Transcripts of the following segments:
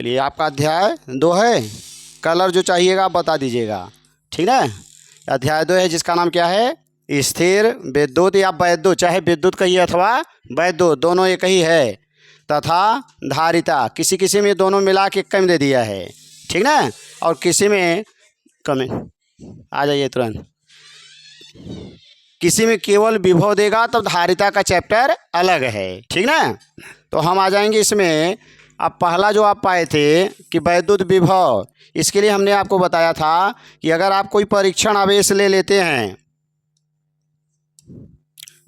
चलिए आपका अध्याय 2 है। कलर जो चाहिएगा आप बता दीजिएगा, ठीक है। अध्याय 2 है जिसका नाम क्या है, स्थिर विद्युत या वैद्युत, चाहे विद्युत कहिए अथवा वैद्युत, दोनों एक ही है, तथा धारिता। किसी किसी में दोनों मिला के कम दे दिया है, ठीक ना, और किसी में कम। आ जाइए तुरंत। किसी में केवल विभव देगा तब धारिता का चैप्टर अलग है, ठीक ना। तो हम आ जाएंगे इसमें। अब पहला जो आप पाए थे कि वैद्युत विभव, इसके लिए हमने आपको बताया था कि अगर आप कोई परीक्षण आवेश ले लेते हैं,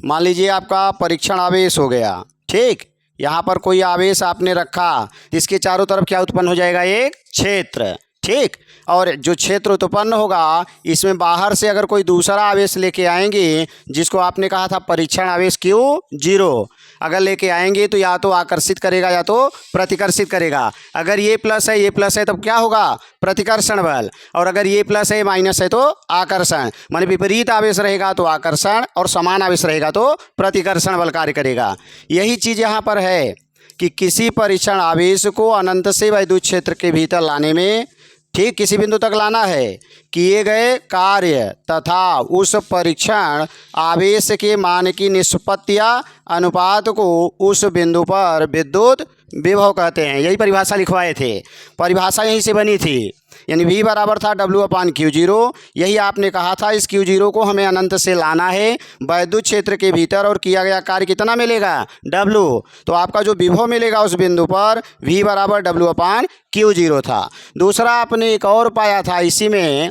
मान लीजिए आपका परीक्षण आवेश हो गया, ठीक। यहाँ पर कोई आवेश आपने रखा, इसके चारों तरफ क्या उत्पन्न हो जाएगा, एक क्षेत्र, ठीक। और जो क्षेत्र उत्पन्न होगा, इसमें बाहर से अगर कोई दूसरा आवेश लेके आएंगे, जिसको आपने कहा था परीक्षण आवेश Q0, अगर लेके आएंगे तो या तो आकर्षित करेगा या तो प्रतिकर्षित करेगा। अगर ये प्लस है ये प्लस है तब क्या होगा, प्रतिकर्षण बल, और अगर ये प्लस है माइनस है तो आकर्षण। माने विपरीत आवेश रहेगा तो आकर्षण और समान आवेश रहेगा तो प्रतिकर्षण बल कार्य करेगा। यही चीज़ यहाँ पर है कि किसी परीक्षण आवेश को अनंत से विद्युत क्षेत्र के भीतर लाने में, ठीक, किसी बिंदु तक लाना है, किए गए कार्य तथा उस परीक्षण आवेश के मान की निष्पत्ति या अनुपात को उस बिंदु पर विद्युत विभव कहते हैं। यही परिभाषा लिखवाए थे, परिभाषा यहीं से बनी थी। यानी V बराबर था W/Q0। यही आपने कहा था इस Q0 को हमें अनंत से लाना है वैद्युत क्षेत्र के भीतर, और किया गया कार्य कितना मिलेगा, W। तो आपका जो विभव मिलेगा उस बिंदु पर V बराबर W/Q0 था। दूसरा आपने एक और पाया था इसी में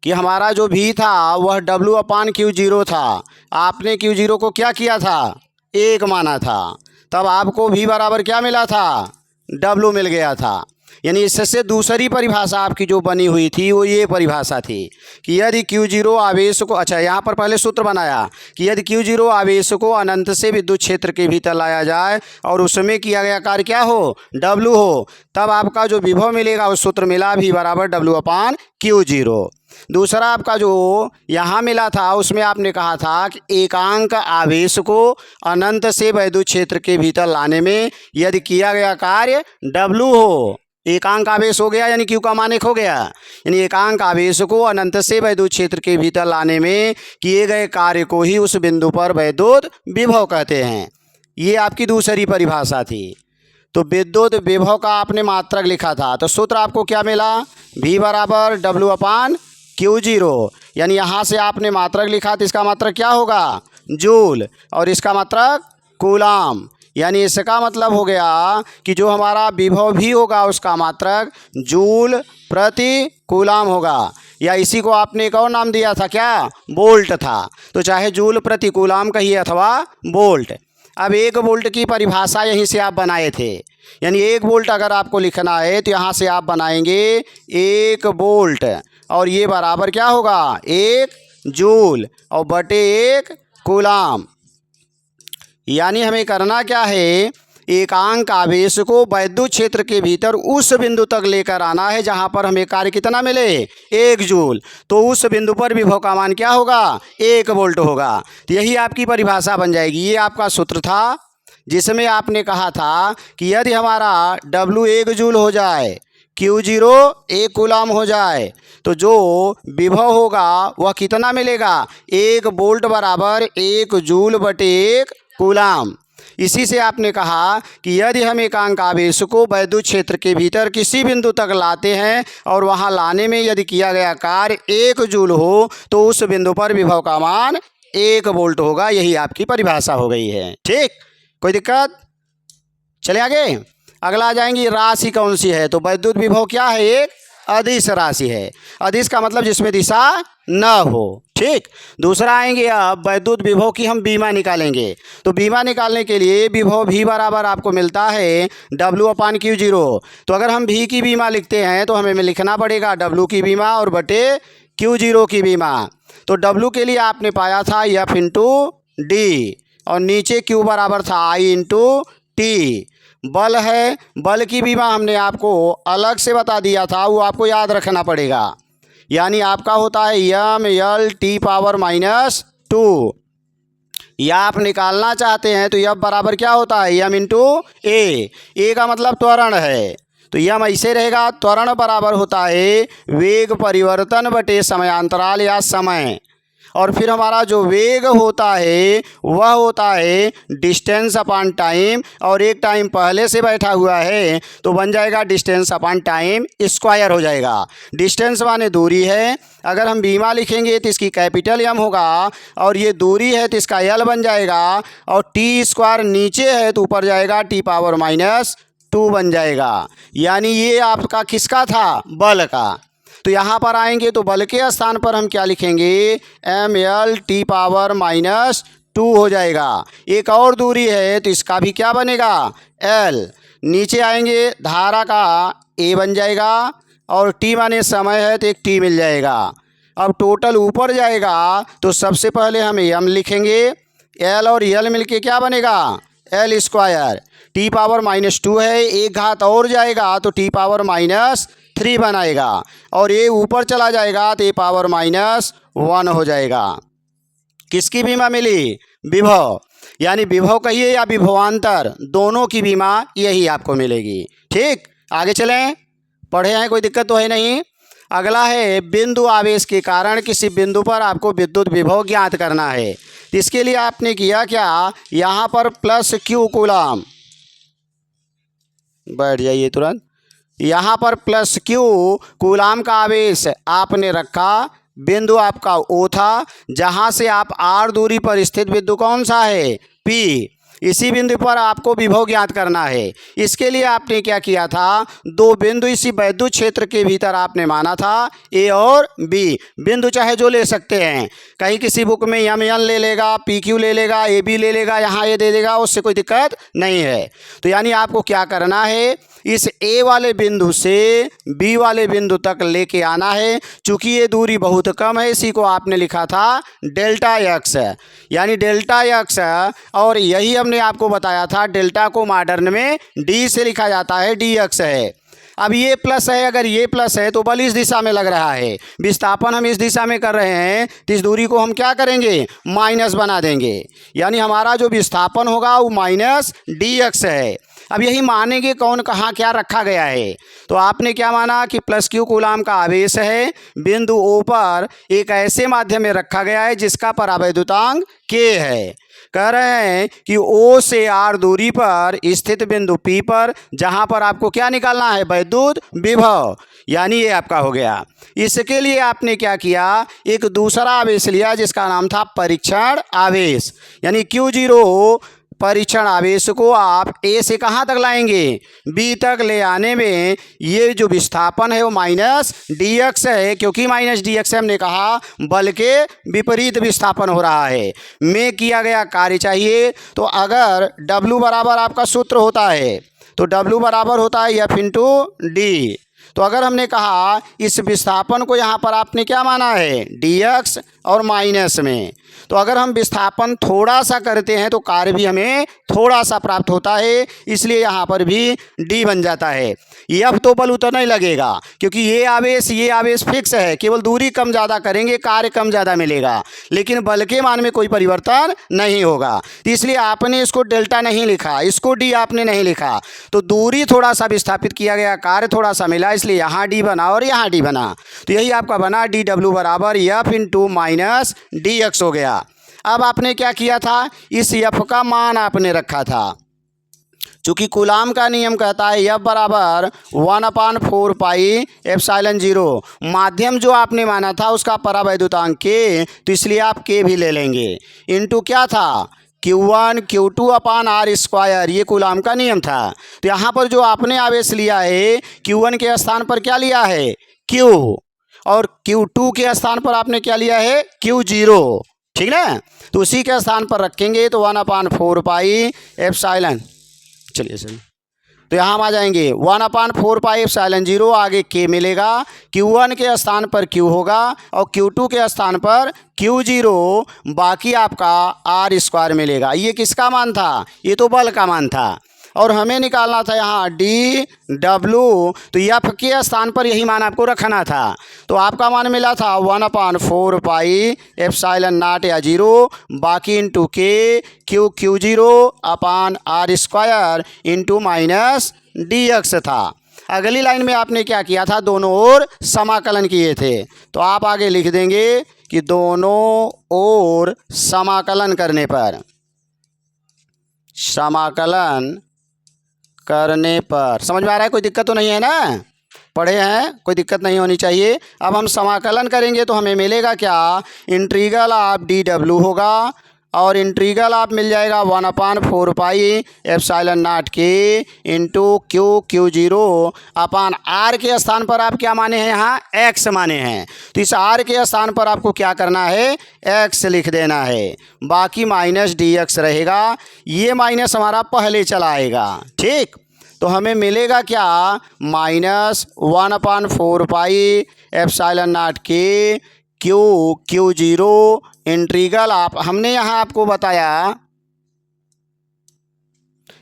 कि हमारा जो V था वह W/Q0 था। आपने Q0 को क्या किया था, 1 माना था, तब आपको V बराबर क्या मिला था, W मिल गया था। यानी इससे दूसरी परिभाषा आपकी जो बनी हुई थी वो ये परिभाषा थी कि यदि Q0 आवेश को, अच्छा यहाँ पर पहले सूत्र बनाया कि यदि Q0 आवेश को अनंत से विद्युत क्षेत्र के भीतर लाया जाए और उसमें किया गया कार्य क्या हो, W हो, तब आपका जो विभव मिलेगा उस सूत्र मिला V बराबर W/Q0। दूसरा आपका जो यहाँ मिला था उसमें आपने कहा था कि एकांक आवेश को अनंत से विद्युत क्षेत्र के भीतर लाने में यदि किया गया कार्य W हो, एकांक आवेश हो गया यानी Q का मान 1 हो गया, यानी एकांक आवेश को अनंत से विद्युत क्षेत्र के भीतर लाने में किए गए कार्य को ही उस बिंदु पर विद्युत विभव कहते हैं। ये आपकी दूसरी परिभाषा थी। तो विद्युत विभव का आपने मात्रक लिखा था, तो सूत्र आपको क्या मिला, V बराबर W/Q0। यानी यहाँ से आपने मात्रक लिखा तो इसका मात्रक क्या होगा, जूल, और इसका मात्रक कूलाम। यानी इसका मतलब हो गया कि जो हमारा विभव भी होगा उसका मात्रक जूल प्रति कूलाम होगा, या इसी को आपने एक और नाम दिया था क्या, वोल्ट था। तो चाहे जूल प्रति कूलाम कहिए अथवा वोल्ट। अब 1 वोल्ट की परिभाषा यहीं से आप बनाए थे, यानी 1 वोल्ट अगर आपको लिखना है तो यहाँ से आप बनाएंगे 1 वोल्ट, और ये बराबर क्या होगा, 1 जूल और बटे 1 कूलाम। यानी हमें करना क्या है, एकांक आवेश को विद्युत क्षेत्र के भीतर उस बिंदु तक लेकर आना है जहां पर हमें कार्य कितना मिले, 1 जूल। तो उस बिंदु पर विभव का मान क्या होगा, 1 वोल्ट होगा। तो यही आपकी परिभाषा बन जाएगी। ये आपका सूत्र था जिसमें आपने कहा था कि यदि हमारा W 1 जूल हो जाए, Q0 1 कूलाम हो जाए, तो जो विभव होगा वह कितना मिलेगा, 1 वोल्ट बराबर 1 जूल बटे 1 कूलाम। इसी से आपने कहा कि यदि हम एकांक आवेश को विद्युत क्षेत्र के भीतर किसी बिंदु तक लाते हैं और वहां लाने में यदि किया गया कार्य 1 जूल हो तो उस बिंदु पर विभव का मान 1 वोल्ट होगा। यही आपकी परिभाषा हो गई है, ठीक। कोई दिक्कत, चले आगे। अगला आ जाएंगी, राशि कौन सी है, तो विद्युत विभव क्या है, एक अदिश राशि है। अदिश का मतलब जिसमें दिशा न हो, ठीक। दूसरा आएंगे अब विद्युत विभव की हम बीमा निकालेंगे। तो बीमा निकालने के लिए विभव V बराबर आपको मिलता है W/Q0। तो अगर हम V की बीमा लिखते हैं तो हमें लिखना पड़ेगा W की बीमा और बटे Q0 की बीमा। तो W के लिए आपने पाया था F × D, और नीचे Q बराबर था I × T। बल है, बल की बीमा हमने आपको अलग से बता दिया था, वो आपको याद रखना पड़ेगा। यानी आपका होता है M L T⁻⁻2। या आप निकालना चाहते हैं तो F बराबर क्या होता है, m इंटू ए का मतलब त्वरण है, तो यम ऐसे रहेगा, त्वरण बराबर होता है वेग परिवर्तन बटे समयांतराल या समय, और फिर हमारा जो वेग होता है वह होता है डिस्टेंस अपॉन टाइम, और एक टाइम पहले से बैठा हुआ है तो बन जाएगा डिस्टेंस अपॉन टाइम स्क्वायर हो जाएगा। डिस्टेंस माने दूरी है, अगर हम बीमा लिखेंगे तो इसकी कैपिटल एम होगा, और ये दूरी है तो इसका एल बन जाएगा, और टी स्क्वायर नीचे है तो ऊपर जाएगा टी पावर माइनस 2 बन जाएगा। यानी ये आपका किसका था, बल का। तो यहाँ पर आएंगे तो बल के स्थान पर हम क्या लिखेंगे, M L T power minus 2 हो जाएगा। एक और दूरी है तो इसका भी क्या बनेगा, एल। नीचे आएंगे धारा का ए बन जाएगा, और टी माने समय है तो एक टी मिल जाएगा। अब टोटल ऊपर जाएगा तो सबसे पहले हम एम लिखेंगे, एल और एल मिलके क्या बनेगा, L square. T power minus 2 है, एक घात और जाएगा तो टी पावर माइनस 3 बनाएगा, और ये ऊपर चला जाएगा तो ए पावर माइनस 1 हो जाएगा। किसकी बीमा मिली, विभव, यानी विभव कहिए या विभवांतर, दोनों की बीमा यही आपको मिलेगी। ठीक, आगे चलें, पढ़े हैं, कोई दिक्कत तो है नहीं। अगला है बिंदु आवेश के कारण किसी बिंदु पर आपको विद्युत विभव ज्ञात करना है। इसके लिए आपने किया क्या, यहाँ पर प्लस क्यू कूलम, बैठ जाइए तुरंत, यहाँ पर प्लस क्यू कूलाम का आवेश आपने रखा, बिंदु आपका ओ था, जहाँ से आप आर दूरी पर स्थित बिंदु कौन सा है, पी। इसी बिंदु पर आपको विभव ज्ञात करना है। इसके लिए आपने क्या किया था, दो बिंदु इसी वैद्युत क्षेत्र के भीतर आपने माना था, ए और बी। बिंदु चाहे जो ले सकते हैं, कहीं किसी बुक में एम एन ले लेगा, पी क्यू ले लेगा, ए बी ले लेगा, यहाँ ये दे देगा, उससे कोई दिक्कत नहीं है। तो यानी आपको क्या करना है, इस ए वाले बिंदु से बी वाले बिंदु तक लेके आना है। चूँकि ये दूरी बहुत कम है, इसी को आपने लिखा था डेल्टा एक्स, यानी डेल्टा एक्स, और यही हमने आपको बताया था डेल्टा को मॉडर्न में डी से लिखा जाता है, डी एक्स है। अब ये प्लस है, अगर ये प्लस है तो बल इस दिशा में लग रहा है, विस्थापन हम इस दिशा में कर रहे हैं, तो इस दूरी को हम क्या करेंगे, माइनस बना देंगे, यानी हमारा जो विस्थापन होगा वो माइनस डी एक्स है। अब यही मानेंगे कौन कहाँ क्या रखा गया है, तो आपने क्या माना कि प्लस क्यू कूलाम का आवेश है, बिंदु ओ पर एक ऐसे माध्यम में रखा गया है जिसका परावैद्युतांक के है। कह रहे हैं कि ओ से आर दूरी पर स्थित बिंदु पी पर, जहां पर आपको क्या निकालना है, वैद्युत विभव, यानी ये आपका हो गया। इसके लिए आपने क्या किया, एक दूसरा आवेश लिया जिसका नाम था परीक्षण आवेश, यानी Q0 परीक्षण आवेश को आप ए से कहाँ तक लाएंगे, बी तक ले आने में ये जो विस्थापन है वो माइनस डी एक्स है, क्योंकि माइनस डी एक्स हमने कहा बल के विपरीत विस्थापन हो रहा है। में किया गया कार्य चाहिए, तो अगर W बराबर आपका सूत्र होता है तो W बराबर होता है एफ इंटू डी। तो अगर हमने कहा इस विस्थापन को यहाँ पर आपने क्या माना है, डी एक्स और माइनस में, तो अगर हम विस्थापन थोड़ा सा करते हैं तो कार्य भी हमें थोड़ा सा प्राप्त होता है, इसलिए यहाँ पर भी डी बन जाता है। एफ तो बल उतना ही लगेगा, क्योंकि ये आवेश फिक्स है, केवल दूरी कम ज़्यादा करेंगे, कार्य कम ज़्यादा मिलेगा, लेकिन बल के मान में कोई परिवर्तन नहीं होगा। तो इसलिए आपने इसको डेल्टा नहीं लिखा, इसको डी आपने नहीं लिखा, तो दूरी थोड़ा सा विस्थापित किया गया, कार्य थोड़ा सा मिला, इसलिए यहाँ डी बना और यहाँ डी बना। तो यही आपका बना डी डब्ल्यू बराबर F into minus d x हो गया। अब आपने क्या किया था, इस एफ का मान आपने रखा था, चूँकि कूलाम का नियम कहता है एफ बराबर 1/4 पाई एप्सिलॉन 0, माध्यम जो आपने माना था उसका परावैद्युतांक के, तो इसलिए आप के भी ले लेंगे, इनटू क्या था, Q1 Q2 upon R square, ये कूलाम का नियम था। तो यहाँ पर जो आपने आवेश लिया है Q1 के स्थान पर क्या लिया है, Q, और Q2 के स्थान पर आपने क्या लिया है, Q0, ठीक ना। तो उसी के स्थान पर रखेंगे तो 1/4 पाई एप्सिलॉन, चलिए सर, तो यहाँ हम आ जाएंगे 1/4 पाई एप्सिलॉन 0, आगे के मिलेगा, Q1 के स्थान पर Q होगा और Q2 के स्थान पर Q0, बाकी आपका आर स्क्वायर मिलेगा। ये किसका मान था, ये तो बल का मान था। और हमें निकालना था यहाँ डी डब्लू, तो एफ के स्थान पर यही मान आपको रखना था। तो आपका मान मिला था 1/4 पाई एप्सिलॉन नॉट या 0 बाकी into k q 0 upon R square into minus d x था। अगली लाइन में आपने क्या किया था, दोनों ओर समाकलन किए थे। तो आप आगे लिख देंगे कि दोनों ओर समाकलन करने पर समझ में आ रहा है? कोई दिक्कत तो नहीं है ना? पढ़े हैं, कोई दिक्कत नहीं होनी चाहिए। अब हम समाकलन करेंगे तो हमें मिलेगा क्या, इंटीग्रल ऑफ डी डब्ल्यू होगा और इंटीग्रल आप मिल जाएगा 1/4 पाई एप्सिलॉन नॉट के इंटू क्यू 0 अपान आर के स्थान पर आप क्या माने हैं, यहाँ एक्स माने हैं। तो इस आर के स्थान पर आपको क्या करना है, एक्स लिख देना है, बाकी माइनस डी एक्स रहेगा। ये माइनस हमारा पहले चला आएगा, ठीक। तो हमें मिलेगा क्या, -1/4 पाई एप्सिलॉन नॉट के क्यू 0 इंटीग्रल आप हमने यहाँ आपको बताया,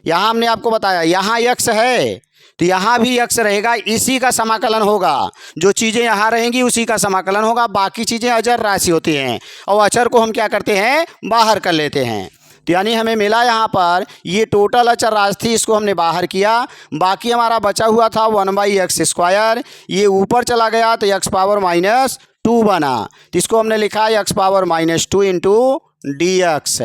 यहाँ एक्स है तो यहाँ भी एक्स रहेगा, इसी का समाकलन होगा। जो चीज़ें यहाँ रहेंगी उसी का समाकलन होगा, बाकी चीज़ें अचर राशि होती हैं और अचर को हम क्या करते हैं, बाहर कर लेते हैं। तो यानी हमें मिला यहाँ पर ये टोटल अचर राशि थी, इसको हमने बाहर किया, बाकी हमारा बचा हुआ था 1/x²। ये ऊपर चला गया तो x⁻⁻2 बना, तो इसको हमने लिखा x⁻⁻2 इंटू डी एक्स।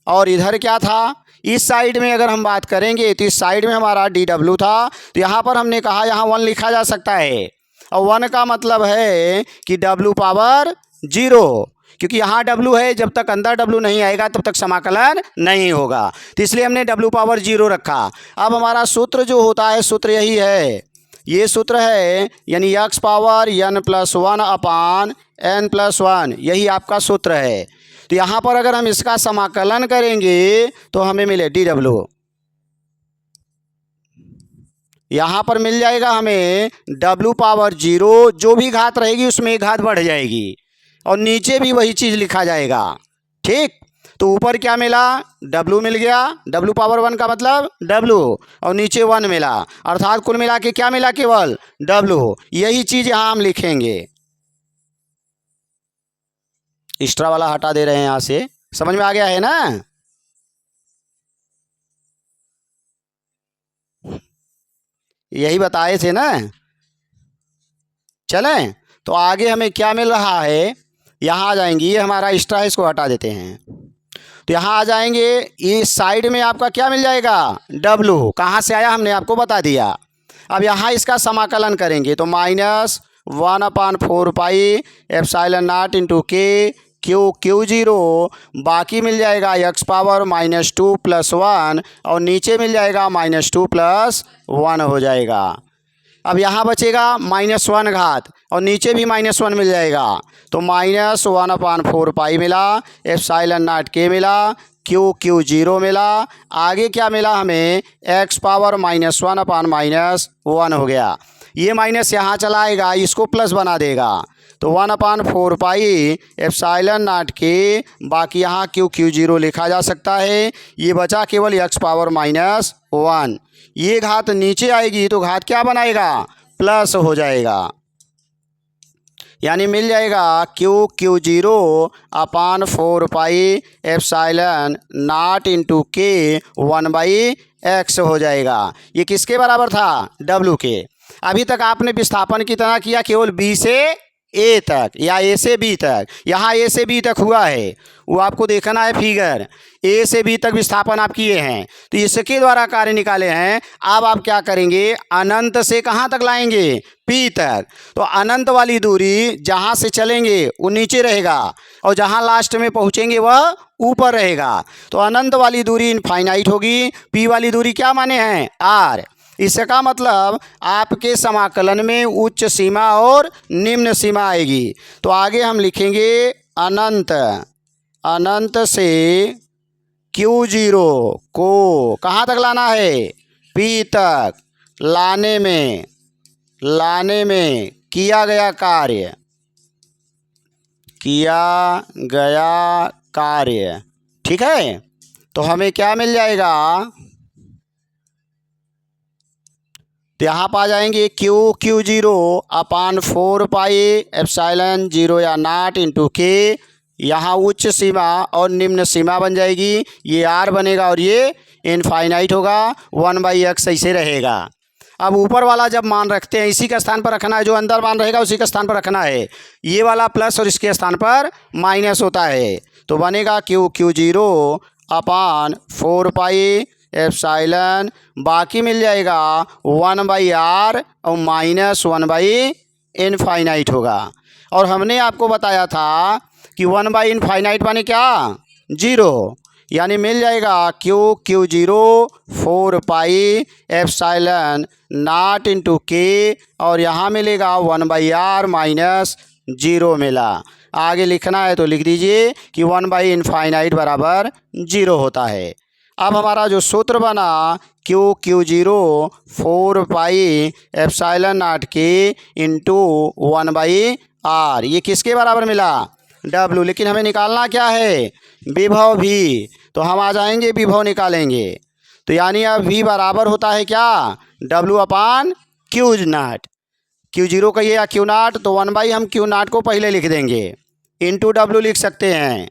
और इधर क्या था, इस साइड में अगर हम बात करेंगे तो इस साइड में हमारा डी डब्ल्यू था। तो यहाँ पर हमने कहा यहाँ 1 लिखा जा सकता है, और 1 का मतलब है कि w⁻0, क्योंकि यहाँ w है, जब तक अंदर w नहीं आएगा तब तक समाकलन नहीं होगा, तो इसलिए हमने w⁻0 रखा। अब हमारा सूत्र जो होता है, सूत्र यही है, ये सूत्र है, यानी x⁻n+1 अपान n+1, यही आपका सूत्र है। तो यहाँ पर अगर हम इसका समाकलन करेंगे तो हमें मिले डी डब्ल्यू, यहाँ पर मिल जाएगा हमें w⁻0, जो भी घात रहेगी उसमें एक घात बढ़ जाएगी और नीचे भी वही चीज़ लिखा जाएगा, ठीक। तो ऊपर क्या मिला, w मिल गया, w⁻1 का मतलब w, और नीचे 1 मिला, अर्थात कुल मिला के क्या मिला, केवल w। यही चीज़ यहाँ हम लिखेंगे, एक्स्ट्रा वाला हटा दे रहे हैं यहाँ से। समझ में आ गया है ना? यही बताए थे ना। चलें तो आगे हमें क्या मिल रहा है, यहाँ आ जाएंगे, ये हमारा एक्स्ट्रा है, इसको हटा देते हैं। तो यहाँ आ जाएंगे, इस साइड में आपका क्या मिल जाएगा, w, कहाँ से आया हमने आपको बता दिया। अब यहाँ इसका समाकलन करेंगे तो -1/4 pi epsilon not into k q 0 बाकी मिल जाएगा x⁻⁻2 + 1 और नीचे मिल जाएगा -2 + 1 हो जाएगा। अब यहाँ बचेगा -1 घात और नीचे भी -1 मिल जाएगा, तो -1/4 पाई मिला, एप्सिलॉन नॉट के मिला, क्यू 0 मिला, आगे क्या मिला हमें, x⁻−1 अपान -1 हो गया। ये माइनस यहाँ चला आएगा, इसको प्लस बना देगा, तो 1/4 पाई एप्सिलॉन नॉट के, बाकी यहाँ क्यू 0 लिखा जा सकता है। ये बचा केवल x⁻−1, ये घात नीचे आएगी तो घात क्या बनाएगा, प्लस हो जाएगा, यानी मिल जाएगा Q 0 upon 4 pi epsilon not into के 1/x हो जाएगा। ये किसके बराबर था, w के। अभी तक आपने विस्थापन कितना किया, केवल b से a तक या a से b तक, यहाँ a से b तक हुआ है, वो आपको देखना है फिगर, a से b तक विस्थापन आप किए हैं, तो इसके द्वारा कार्य निकाले हैं। अब आप क्या करेंगे, अनंत से कहाँ तक लाएंगे, p तक, तो अनंत वाली दूरी जहाँ से चलेंगे वो नीचे रहेगा और जहाँ लास्ट में पहुँचेंगे वह ऊपर रहेगा। तो अनंत वाली दूरी इनफाइनाइट होगी, p वाली दूरी क्या माने हैं, r। इसका मतलब आपके समाकलन में उच्च सीमा और निम्न सीमा आएगी। तो आगे हम लिखेंगे अनंत से Q0 को कहाँ तक लाना है, P तक लाने में किया गया कार्य, ठीक है। तो हमें क्या मिल जाएगा, तो यहाँ पर आ जाएंगे क्यू0 अपान 4 पाई एप्सिलॉन 0 या नॉट इंटू के। यहाँ उच्च सीमा और निम्न सीमा बन जाएगी, ये आर बनेगा और ये इनफाइनाइट होगा, 1/x ऐसे रहेगा। अब ऊपर वाला जब मान रखते हैं इसी का स्थान पर रखना है, जो अंदर मान रहेगा उसी का स्थान पर रखना है। ये वाला प्लस और इसके स्थान पर माइनस होता है, तो बनेगा क्यू0 अपान 4 पाई एप्सिलॉन, बाकी मिल जाएगा 1/r और माइनस 1/इनफाइनाइट होगा। और हमने आपको बताया था कि 1/इनफाइनाइट माने क्या, 0, यानी मिल जाएगा क्यू0 4 पाई एप्सिलॉन नॉट इंटू के, और यहाँ मिलेगा 1/r माइनस 0 मिला। आगे लिखना है तो लिख दीजिए कि 1/इनफाइनाइट बराबर 0 होता है। अब हमारा जो सूत्र बना क्यू0 4 पाई एप्सिलॉन नॉट के इंटू 1/r, ये किसके बराबर मिला, W। लेकिन हमें निकालना क्या है, विभव भी, तो हम आ जाएंगे विभव निकालेंगे। तो यानी अब V बराबर होता है क्या, W अपान Q0। Q0 कहिए या Q0, तो 1/, हम Q0 को पहले लिख देंगे, इंटू W लिख सकते हैं,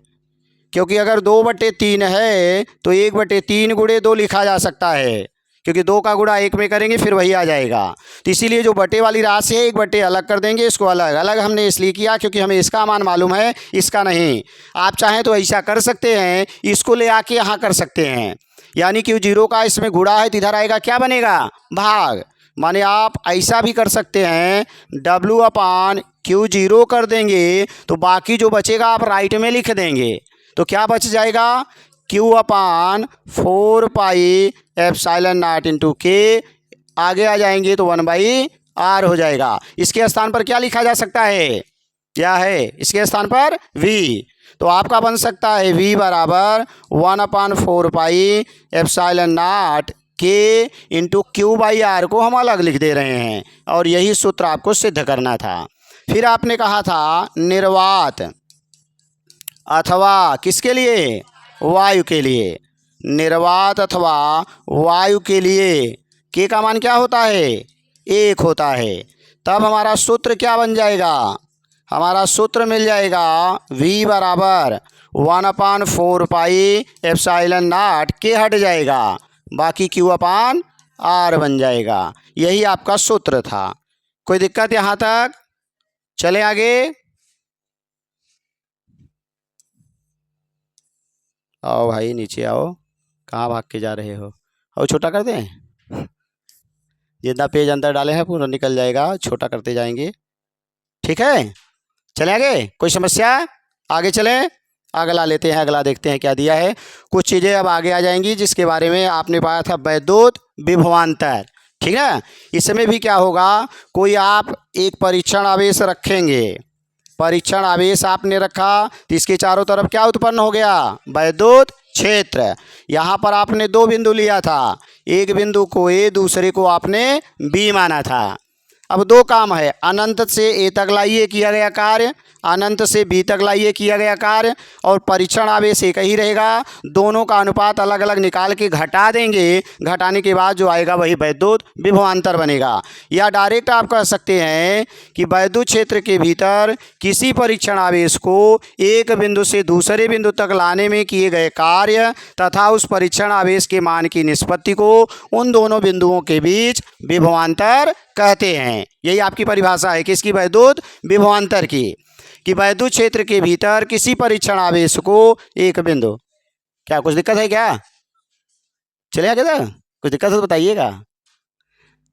क्योंकि अगर 2/3 है तो 1/3 गुणे 2 लिखा जा सकता है, क्योंकि 2 का गुणा 1 में करेंगे फिर वही आ जाएगा। तो इसीलिए जो बटे वाली राशि है 1/, अलग कर देंगे, इसको अलग अलग हमने इसलिए किया क्योंकि हमें इसका मान मालूम है, इसका नहीं। आप चाहें तो ऐसा कर सकते हैं, इसको ले आके यहाँ कर सकते हैं, यानी कि 0 का इसमें गुणा है तो इधर आएगा क्या बनेगा, भाग। माने आप ऐसा भी कर सकते हैं, W अपान Q0 कर देंगे तो बाकी जो बचेगा आप राइट में लिख देंगे, तो क्या बच जाएगा, Q upon 4 pi epsilon not into के, आगे आ जाएंगे तो 1/r हो जाएगा। इसके स्थान पर क्या लिखा जा सकता है, क्या है इसके स्थान पर V, तो आपका बन सकता है V बराबर 1/4 पाई एप्सिलॉन नॉट के इंटू Q/r को हम अलग लिख दे रहे हैं, और यही सूत्र आपको सिद्ध करना था। फिर आपने कहा था निर्वात अथवा किसके लिए, वायु के लिए, निर्वात अथवा वायु के लिए के का मान क्या होता है, 1 होता है। तब हमारा सूत्र क्या बन जाएगा, हमारा सूत्र मिल जाएगा V बराबर 1/4 पाई एप्सिलॉन नॉट के हट जाएगा, बाकी Q/r बन जाएगा। यही आपका सूत्र था। कोई दिक्कत यहाँ तक, चले आगे। आओ भाई नीचे आओ, कहाँ भाग के जा रहे हो, और छोटा कर दें, जितना पेज अंदर डाले हैं पूरा निकल जाएगा, छोटा करते जाएंगे, ठीक है। चले आगे, कोई समस्या, आगे चलें, अगला लेते हैं, अगला देखते हैं क्या दिया है। कुछ चीज़ें अब आगे आ जाएंगी जिसके बारे में आपने पाया था, वैद्युत विभवांतर, ठीक है। इसमें भी क्या होगा, कोई आप एक परीक्षण आवेश रखेंगे, परीक्षण आवेश आपने रखा तो इसके चारों तरफ क्या उत्पन्न हो गया, वैद्युत क्षेत्र। यहाँ पर आपने 2 बिंदु लिया था, एक बिंदु को A, दूसरे को आपने B माना था। अब 2 काम है, अनंत से A तक लाइए किया गया कार्य, अनंत से B तक लाइए किया गया कार्य, और परीक्षण आवेश एक ही रहेगा। दोनों का अनुपात अलग अलग निकाल के घटा देंगे, घटाने के बाद जो आएगा वही वैद्युत विभवांतर बनेगा। या डायरेक्ट आप कह सकते हैं कि वैद्युत क्षेत्र के भीतर किसी परीक्षण आवेश को एक बिंदु से दूसरे बिंदु तक लाने में किए गए कार्य तथा उस परीक्षण आवेश के मान की निष्पत्ति को उन दोनों बिंदुओं के बीच विभवांतर कहते हैं। यही आपकी परिभाषा है किसकी, वैद्युत विभवांतर की, कि वैद्युत क्षेत्र के भीतर किसी परीक्षण आवेश को एक बिंदु, क्या कुछ दिक्कत है क्या, चलिए आगे था, कुछ दिक्कत हो तो बताइएगा।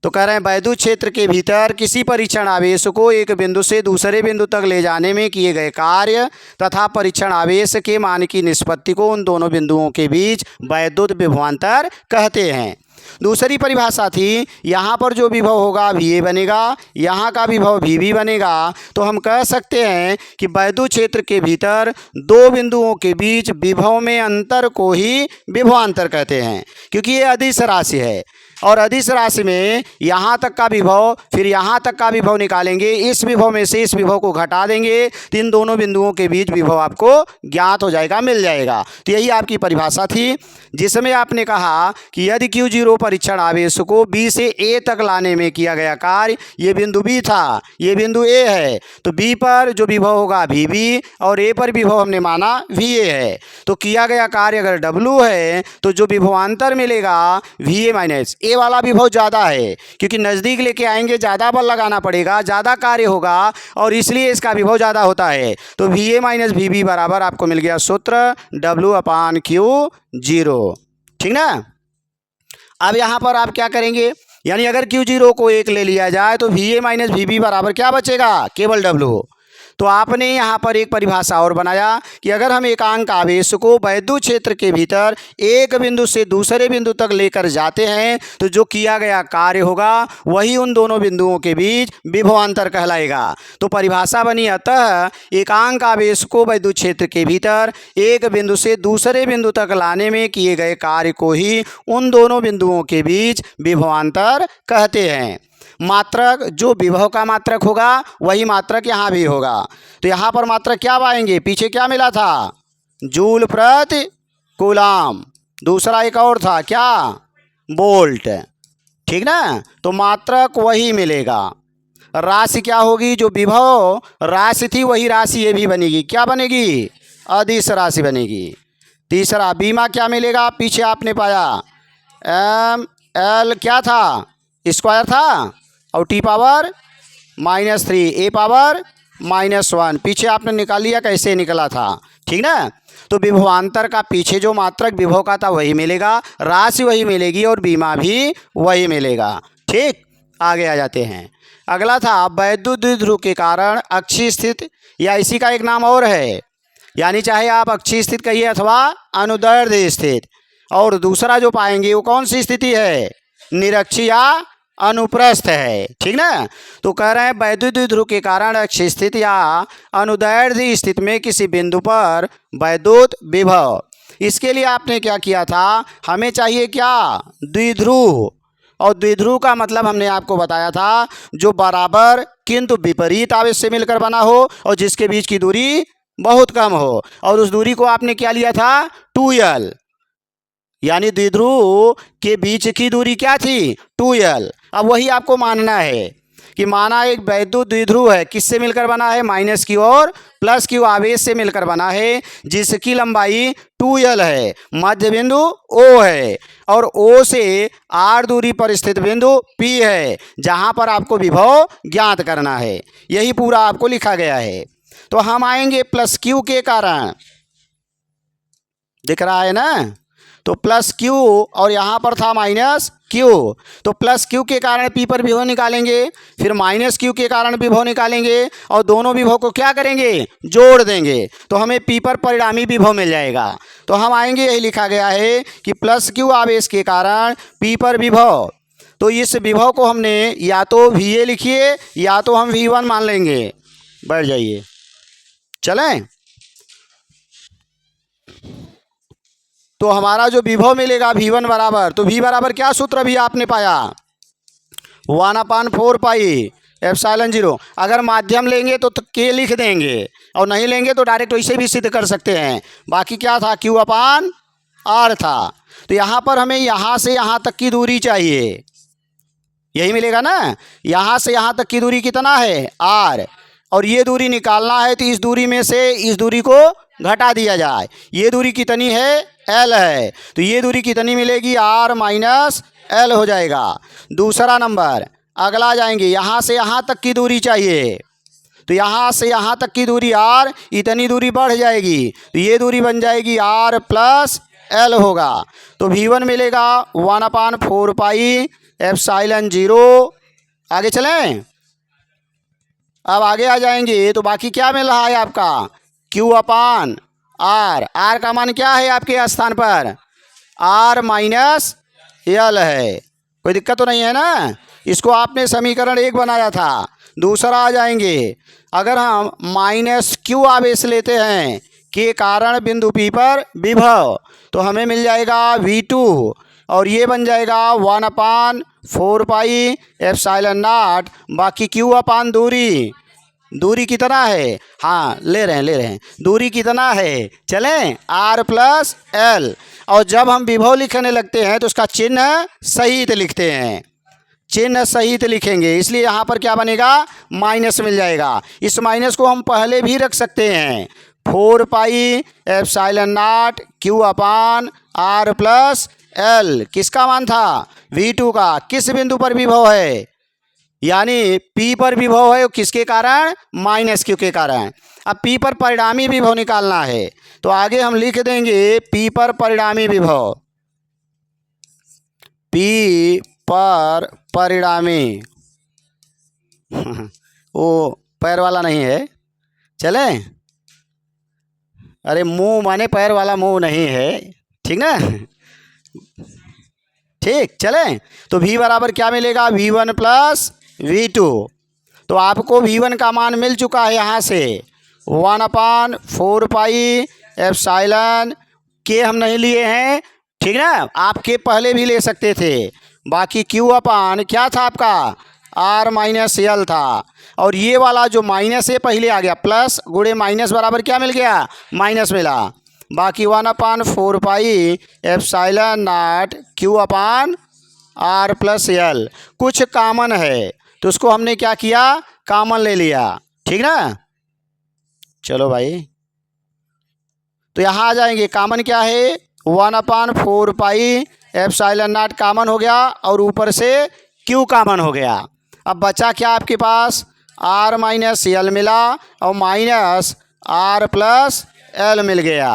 तो कह रहे हैं वैद्युत क्षेत्र के भीतर किसी परीक्षण आवेश को एक बिंदु से दूसरे बिंदु तक ले जाने में किए गए कार्य तथा परीक्षण आवेश के मान की निष्पत्ति को उन दोनों बिंदुओं के बीच वैद्युत विभवांतर कहते हैं। दूसरी परिभाषा थी, यहाँ पर जो विभव होगा VA बनेगा, यहाँ का विभव VB बनेगा। तो हम कह सकते हैं कि वैद्युत क्षेत्र के भीतर 2 बिंदुओं के बीच विभव में अंतर को ही विभवांतर कहते हैं, क्योंकि ये अदिश राशि है और अदिश राशि में यहाँ तक का विभव फिर यहाँ तक का विभव निकालेंगे, इस विभव में से इस विभव को घटा देंगे तो इन दोनों बिंदुओं के बीच विभव आपको ज्ञात हो जाएगा, मिल जाएगा। तो यही आपकी परिभाषा थी जिसमें आपने कहा कि यदि Q0 परीक्षण आवेश को B से A तक लाने में किया गया कार्य, ये बिंदु B था, ये बिंदु A है, तो B पर जो विभव होगा VB और A पर विभव हमने माना VA है। तो किया गया कार्य अगर W है तो जो विभवांतर मिलेगा VA माइनस A वाला विभव ज़्यादा है, क्योंकि नज़दीक लेके आएंगे ज़्यादा बल लगाना पड़ेगा, ज़्यादा कार्य होगा और इसलिए इसका विभव ज़्यादा होता है। तो VA माइनस VB बराबर आपको मिल गया सूत्र W/Q0। ठीक ना। अब यहाँ पर आप क्या करेंगे, यानी अगर Q0 को 1 ले लिया जाए तो VA माइनस VB बराबर क्या बचेगा, केवल W। तो आपने यहाँ पर एक परिभाषा और बनाया कि अगर हम एकांक आवेश को वैद्युत क्षेत्र के भीतर एक बिंदु से दूसरे बिंदु तक लेकर जाते हैं तो जो किया गया कार्य होगा वही उन दोनों बिंदुओं के बीच विभवांतर कहलाएगा। तो परिभाषा बनी, अतः एकांक आवेश को वैद्युत क्षेत्र के भीतर एक बिंदु से दूसरे बिंदु तक लाने में किए गए कार्य को ही उन दोनों बिंदुओं के बीच विभवांतर कहते हैं। मात्रक, जो विभव का मात्रक होगा वही मात्रक यहाँ भी होगा। तो यहाँ पर मात्रक क्या पाएंगे, पीछे क्या मिला था, जूल प्रति कूलाम, दूसरा एक और था क्या, वोल्ट। ठीक ना। तो मात्रक वही मिलेगा। राशि क्या होगी, जो विभव राशि थी वही राशि ये भी बनेगी, क्या बनेगी, अदिश राशि बनेगी। तीसरा बीमा क्या मिलेगा, पीछे आपने पाया ML क्या था, स्क्वायर था और T पावर -3 A पावर -1, पीछे आपने निकाल लिया, कैसे निकला था। ठीक ना। तो विभवांतर का पीछे जो मात्रक विभव का था वही मिलेगा, राशि वही मिलेगी और बीमा भी वही मिलेगा। ठीक, आगे आ जाते हैं। अगला था वैद्युत द्विध्रुव के कारण अक्षीय स्थित, या इसी का एक नाम और है, यानी चाहे आप अक्षीय स्थित कहिए अथवा अनुदैर्ध्य स्थित। और दूसरा जो पाएंगे वो कौन सी स्थिति है, निरक्षीय या अनुप्रस्थ है। ठीक ना। तो कह रहे हैं वैद्युत द्विध्रुव के कारण अक्षीय स्थित या अनुदैर्ध्य स्थिति में किसी बिंदु पर वैद्युत विभव, इसके लिए आपने क्या किया था, हमें चाहिए क्या, द्विध्रुव। और द्विध्रुव का मतलब हमने आपको बताया था जो बराबर किंतु विपरीत आवेश से मिलकर बना हो और जिसके बीच की दूरी बहुत कम हो, और उस दूरी को आपने क्या लिया था, 2L, यानी द्विध्रुव के बीच की दूरी क्या थी, 2L। अब वही आपको मानना है कि माना एक वैद्युत द्विध्रुव है, किससे मिलकर बना है, -Q और +Q आवेश से मिलकर बना है, जिसकी लंबाई 2L है, मध्य बिंदु O है और O से R दूरी पर स्थित बिंदु P है, जहां पर आपको विभव ज्ञात करना है। यही पूरा आपको लिखा गया है। तो हम आएंगे +Q के कारण, दिख रहा है ना, तो +Q और यहाँ पर था -Q, तो +Q के कारण P पर विभव निकालेंगे, फिर -Q के कारण विभव निकालेंगे और दोनों विभव को क्या करेंगे, जोड़ देंगे, तो हमें P पर परिणामी विभव मिल जाएगा। तो हम आएंगे, यही लिखा गया है कि +Q आवेश के कारण P पर विभव, तो इस विभव को हमने या तो VA लिखिए या तो हम V1 मान लेंगे। बैठ जाइए, चलें। तो हमारा जो विभव मिलेगा V1 बराबर, तो V बराबर क्या सूत्र भी आपने पाया, 1/4 पाई एप्सिलॉन 0। अगर माध्यम लेंगे तो K लिख देंगे और नहीं लेंगे तो डायरेक्ट वैसे भी सिद्ध कर सकते हैं। बाकी क्या था, Q/R था। तो यहाँ पर हमें यहाँ से यहाँ तक की दूरी चाहिए, यही मिलेगा ना। यहाँ से यहाँ तक की दूरी कितना है, R, और ये दूरी निकालना है तो इस दूरी में से इस दूरी को घटा दिया जाए। ये दूरी कितनी है, L है, तो ये दूरी कितनी मिलेगी, R - L हो जाएगा। दूसरा नंबर, अगला जाएंगे, यहाँ से यहाँ तक की दूरी चाहिए, तो यहाँ से यहाँ तक की दूरी R, इतनी दूरी बढ़ जाएगी तो ये दूरी बन जाएगी R + L होगा। तो V1 मिलेगा 1/4 पाई एप्सिलॉन 0। आगे चलें, अब आगे आ जाएंगे तो बाकी क्या मिल रहा है आपका, Q/R। R का मान क्या है आपके स्थान पर, R - L है, कोई दिक्कत तो नहीं है ना। इसको आपने समीकरण 1 बनाया था। दूसरा आ जाएंगे, अगर हम -Q आवेश लेते हैं के कारण बिंदु P पर विभव, तो हमें मिल जाएगा V2। और ये बन जाएगा 1/4 पाई एप्सिलॉन नॉट, बाकी क्यू अपान दूरी, दूरी कितना है, हाँ ले रहे हैं, दूरी कितना है, चलें R+L। और जब हम विभव लिखने लगते हैं तो उसका चिन्ह सहित लिखते हैं, चिन्ह सहित लिखेंगे, इसलिए यहाँ पर क्या बनेगा, माइनस मिल जाएगा। इस माइनस को हम पहले भी रख सकते हैं, 4 pi epsilon not Q upon R+L। किसका मान था, V2 का। किस बिंदु पर विभव है, यानी P पर विभव है, किसके कारण, -Q के कारण। अब P पर परिणामी विभव निकालना है, तो आगे हम लिख देंगे P पर परिणामी विभव, P पर परिणामी वो पैर वाला नहीं है, चलें, अरे मुंह माने पैर वाला मुंह नहीं है, ठीक ना, ठीक, चलें। तो V बराबर क्या मिलेगा, V1 + V2। तो आपको V1 का मान मिल चुका है यहाँ से 1/4 पाई एप्सिलॉन के हम नहीं लिए हैं, ठीक ना, आपके पहले भी ले सकते थे। बाकी Q अपान क्या था आपका, R-L था। और ये वाला जो माइनस है पहले आ गया, प्लस गुणे माइनस बराबर क्या मिल गया, माइनस मिला। बाकी 1/4 pi epsilon not Q upon R+L। कुछ कॉमन है तो उसको हमने क्या किया, कॉमन ले लिया, ठीक ना। चलो भाई, तो यहाँ आ जाएंगे, कॉमन क्या है, 1/4 पाई एप्सिलॉन नॉट कॉमन हो गया, और ऊपर से Q कॉमन हो गया। अब बचा क्या आपके पास, R-L मिला और माइनस R+L मिल गया।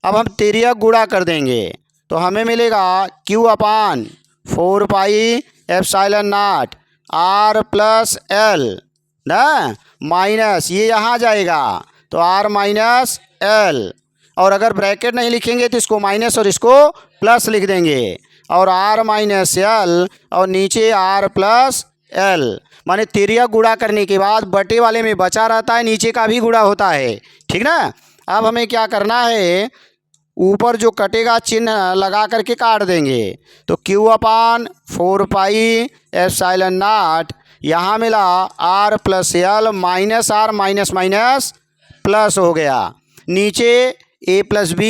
अब हम तिर्यक गुणा कर देंगे तो हमें मिलेगा Q upon 4 pi epsilon not R+L ना, माइनस ये यहाँ जाएगा तो R-L। और अगर ब्रैकेट नहीं लिखेंगे तो इसको माइनस और इसको प्लस लिख देंगे, और R-L और नीचे R+L। माने तिर्यक गुणा करने के बाद बटे वाले में बचा रहता है, नीचे का भी गुणा होता है, ठीक ना। अब हमें क्या करना है, ऊपर जो कटेगा चिन्ह लगा करके काट देंगे। तो Q upon 4 pi epsilon not, यहाँ मिला R+L minus R minus minus plus हो गया, नीचे A+B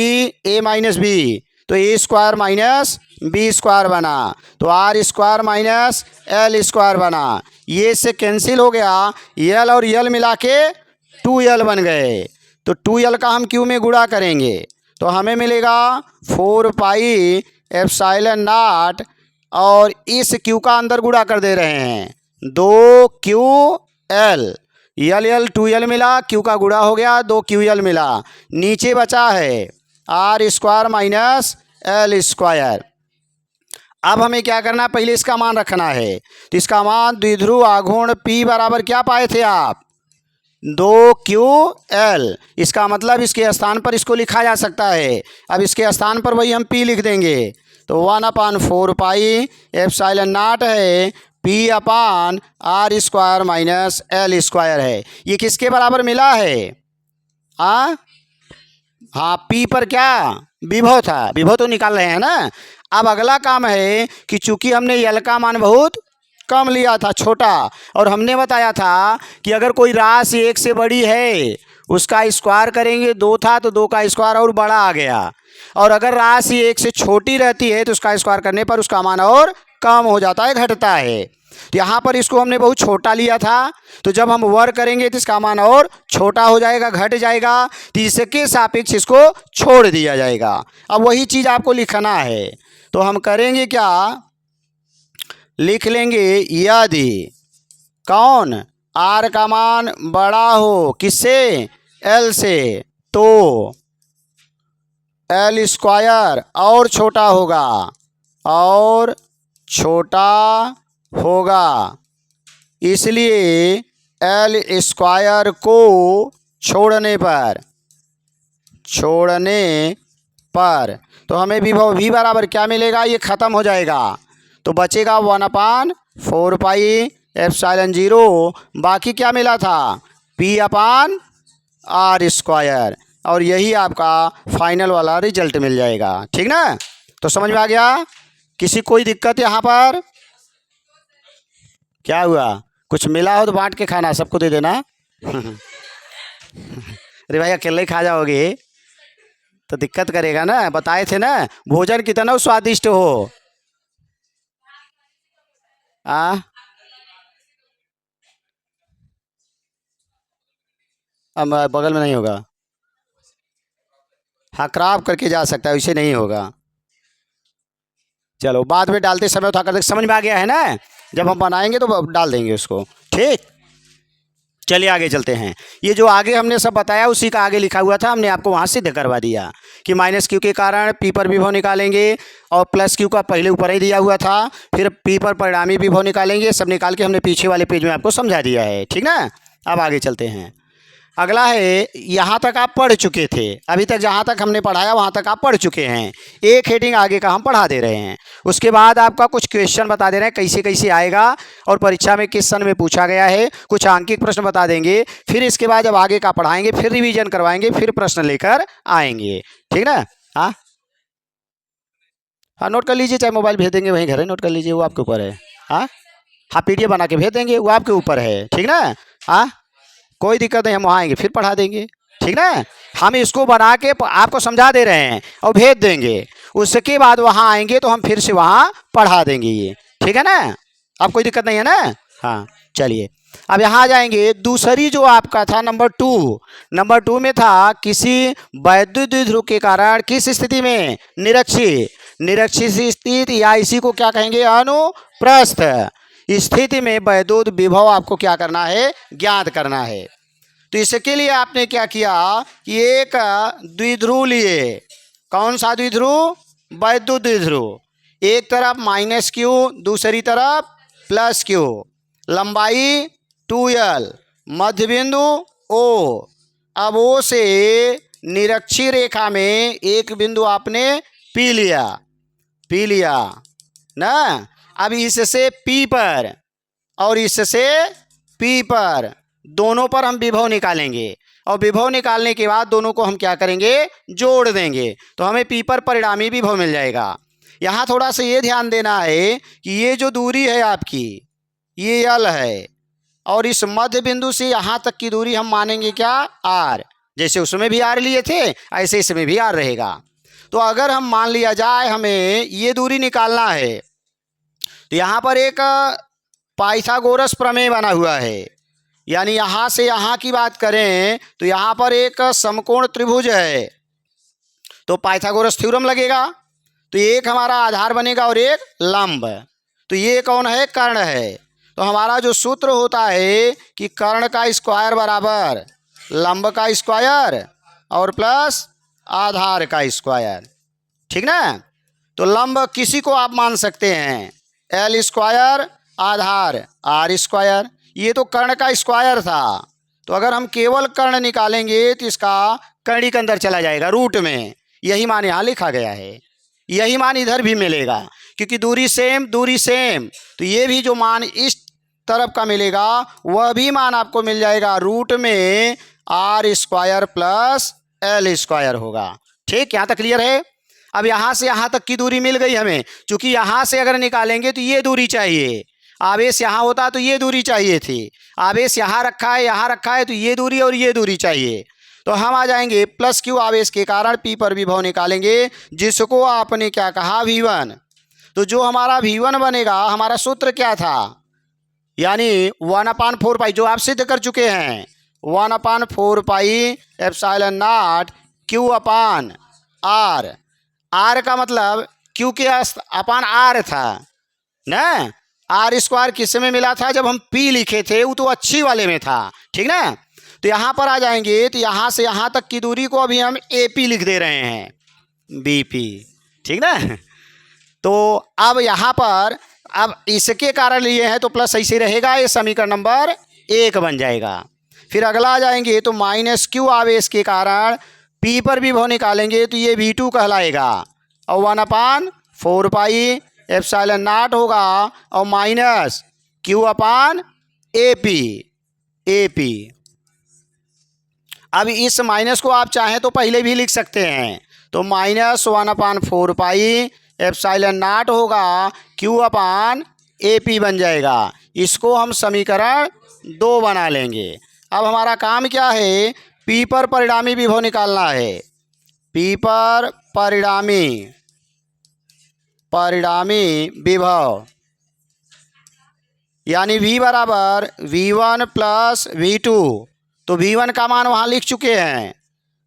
A-B, तो A² माइनस B² बना, तो R² माइनस L² बना। ये से कैंसिल हो गया, L और L मिला के 2L बन गए। तो 2L का हम Q में गुणा करेंगे तो हमें मिलेगा 4 पाई एप्सिलॉन नॉट, और इस Q का अंदर गुणा कर दे रहे हैं, 2QL, L 2L मिला, Q का गुणा हो गया, 2QL मिला, नीचे बचा है R² माइनस L²। अब हमें क्या करना, पहले इसका मान रखना है, तो इसका मान द्विध्रुव आघूर्ण P बराबर क्या पाए थे आप, 2QL। इसका मतलब इसके स्थान पर इसको लिखा जा सकता है, अब इसके स्थान पर वही हम P लिख देंगे, तो 1/4 पाई एप्सिलॉन नॉट है P अपान R² माइनस L² है। ये किसके बराबर मिला है, हाँ, P पर क्या विभव था, विभव तो निकाल रहे हैं ना। अब अगला काम है कि चूंकि हमने L का मान बहुत कम लिया था, छोटा, और हमने बताया था कि अगर कोई राशि 1 से बड़ी है उसका स्क्वायर करेंगे, 2 था तो 2 का स्क्वायर और बड़ा आ गया, और अगर राशि 1 से छोटी रहती है तो उसका स्क्वायर करने पर उसका मान और कम हो जाता है, घटता है। तो यहाँ पर इसको हमने बहुत छोटा लिया था, तो जब हम वर्ग करेंगे तो इसका मान और छोटा हो जाएगा, घट जाएगा, तो इसके सापेक्ष इसको छोड़ दिया जाएगा। अब वही चीज़ आपको लिखना है, तो हम करेंगे क्या, लिख लेंगे यदि कौन R का मान बड़ा हो किससे, L से, तो L² और छोटा होगा, और छोटा होगा, इसलिए L² को छोड़ने पर तो हमें विभव V बराबर क्या मिलेगा, ये ख़त्म हो जाएगा, तो बचेगा 1/4 पाई एप्सिलॉन 0, बाकी क्या मिला था, P अपान R², और यही आपका फाइनल वाला रिजल्ट मिल जाएगा, ठीक ना। तो समझ में आ गया। किसी कोई दिक्कत यहाँ पर? क्या हुआ? कुछ मिला हो तो बांट के खाना, सबको दे देना। अरे भाई अकेले ही खा जाओगे तो दिक्कत करेगा ना। बताए थे ना भोजन कितना स्वादिष्ट हो। आ अब बगल में नहीं होगा। हाँ क्रॉप करके जा सकता है, वैसे नहीं होगा। चलो बाद में डालते समय उठा कर, समझ में आ गया है ना? जब हम बनाएंगे तो डाल देंगे उसको। ठीक, चलिए आगे चलते हैं। ये जो आगे हमने सब बताया उसी का आगे लिखा हुआ था, हमने आपको वहाँ सिद्ध करवा दिया कि माइनस क्यू के कारण पी पर विभव निकालेंगे और प्लस क्यू का पहले ऊपर ही दिया हुआ था, फिर पी पर परिणामी विभव निकालेंगे। सब निकाल के हमने पीछे वाले पेज में आपको समझा दिया है। ठीक ना? अब आगे चलते हैं। अगला है, यहाँ तक आप पढ़ चुके थे, अभी तक जहाँ तक हमने पढ़ाया वहाँ तक आप पढ़ चुके हैं। एक हेडिंग आगे का हम पढ़ा दे रहे हैं। उसके बाद आपका कुछ क्वेश्चन बता दे रहे हैं कैसे कैसे आएगा और परीक्षा में किस सन में पूछा गया है। कुछ आंकिक प्रश्न बता देंगे। फिर इसके बाद जब आगे का पढ़ाएंगे फिर रिवीजन करवाएंगे, फिर प्रश्न लेकर आएंगे। ठीक ना? हाँ हाँ, नोट कर लीजिए, चाहे मोबाइल भेज देंगे वहीं घर है, नोट कर लीजिए, वो आपके ऊपर है। हाँ हाँ, PDF बना के भेज देंगे, वो आपके ऊपर है। ठीक ना? हाँ कोई दिक्कत नहीं, हम वहाँ आएंगे फिर पढ़ा देंगे। ठीक ना? हम इसको बना के आपको समझा दे रहे हैं और भेज देंगे। उसके बाद वहाँ आएंगे तो हम फिर से वहाँ पढ़ा देंगे ये। ठीक है ना? अब कोई दिक्कत नहीं है ना? हाँ चलिए अब यहाँ आ जाएंगे। दूसरी जो आपका था नंबर टू में था, किसी वैद्युत द्विध्रुव के कारण किस स्थिति में, निरक्षी स्थिति या इसी को क्या कहेंगे, अनुप्रस्थ स्थिति में वैद्युत विभव आपको क्या करना है, ज्ञात करना है। तो इसके लिए आपने क्या किया कि एक द्विध्रुव लिए। कौन सा द्विध्रुव? वैद्युत द्विध्रुव। एक तरफ माइनस क्यू, दूसरी तरफ प्लस क्यू, लंबाई 2L, मध्य बिंदु O। अब O से निरक्षी रेखा में एक बिंदु आपने पी लिया ना। अब इससे P पर और इससे P पर, दोनों पर हम विभव निकालेंगे और विभव निकालने के बाद दोनों को हम क्या करेंगे, जोड़ देंगे, तो हमें P पर परिणामी विभव मिल जाएगा। यहाँ थोड़ा सा ये ध्यान देना है कि ये जो दूरी है आपकी, ये L है और इस मध्य बिंदु से यहाँ तक की दूरी हम मानेंगे क्या, R। जैसे उसमें भी R लिए थे ऐसे इसमें भी R रहेगा। तो अगर हम मान लिया जाए हमें ये दूरी निकालना है, तो यहाँ पर एक पाइथागोरस प्रमेय बना हुआ है। यानी यहाँ से यहाँ की बात करें तो यहाँ पर एक समकोण त्रिभुज है, तो पाइथागोरस थ्योरम लगेगा। तो एक हमारा आधार बनेगा और एक लंब। तो ये कौन है, कर्ण है। तो हमारा जो सूत्र होता है कि कर्ण का स्क्वायर बराबर लंब का स्क्वायर और प्लस आधार का स्क्वायर। ठीक ना? तो लंब किसी को आप मान सकते हैं, L स्क्वायर, आधार R स्क्वायर। ये तो कर्ण का स्क्वायर था, तो अगर हम केवल कर्ण निकालेंगे तो इसका कर्ण के अंदर चला जाएगा रूट में। यही मान यहाँ लिखा गया है, यही मान इधर भी मिलेगा क्योंकि दूरी सेम। तो ये भी जो मान इस तरफ का मिलेगा वह भी मान आपको मिल जाएगा रूट में R square plus L square होगा। ठीक, यहाँ तक क्लियर है? अब यहाँ से यहाँ तक की दूरी मिल गई हमें, क्योंकि यहाँ से अगर निकालेंगे तो ये दूरी चाहिए। आवेश यहाँ होता तो ये दूरी चाहिए थी, आवेश यहाँ रखा है तो ये दूरी और ये दूरी चाहिए। तो हम आ जाएंगे प्लस क्यू आवेश के कारण P पर विभव निकालेंगे, जिसको आपने क्या कहा, V1। तो जो हमारा V1 बनेगा, हमारा सूत्र क्या था, यानी 1/4 पाई, जो आप सिद्ध कर चुके हैं, 1/4 pi epsilon not Q upon R। R का मतलब Q के अपान R था ना। R स्क्वायर किस में मिला था, जब हम P लिखे थे, वो तो अच्छी वाले में था। ठीक ना? तो यहाँ पर आ जाएंगे तो यहाँ से यहाँ तक की दूरी को अभी हम AP लिख दे रहे हैं, BP। ठीक ना? तो अब यहाँ पर अब इसके कारण लिए हैं तो प्लस ऐसे रहेगा, ये समीकरण नंबर 1 बन जाएगा। फिर अगला आ जाएंगे तो माइनस क्यू आवेश के कारण P पर विभव निकालेंगे तो ये V2 कहलाएगा और 1/4 पाई एप्सिलॉन नॉट होगा और माइनस Q अपान AP। अब इस माइनस को आप चाहें तो पहले भी लिख सकते हैं, तो -1/4 पाई एप्सिलॉन नॉट होगा क्यू अपान ए पी बन जाएगा। इसको हम समीकरण 2 बना लेंगे। अब हमारा काम क्या है, पी पर परिणामी विभव निकालना है। पी पर परिणामी विभव यानी v बराबर v1 प्लस v2। तो v1 का मान वहाँ लिख चुके हैं,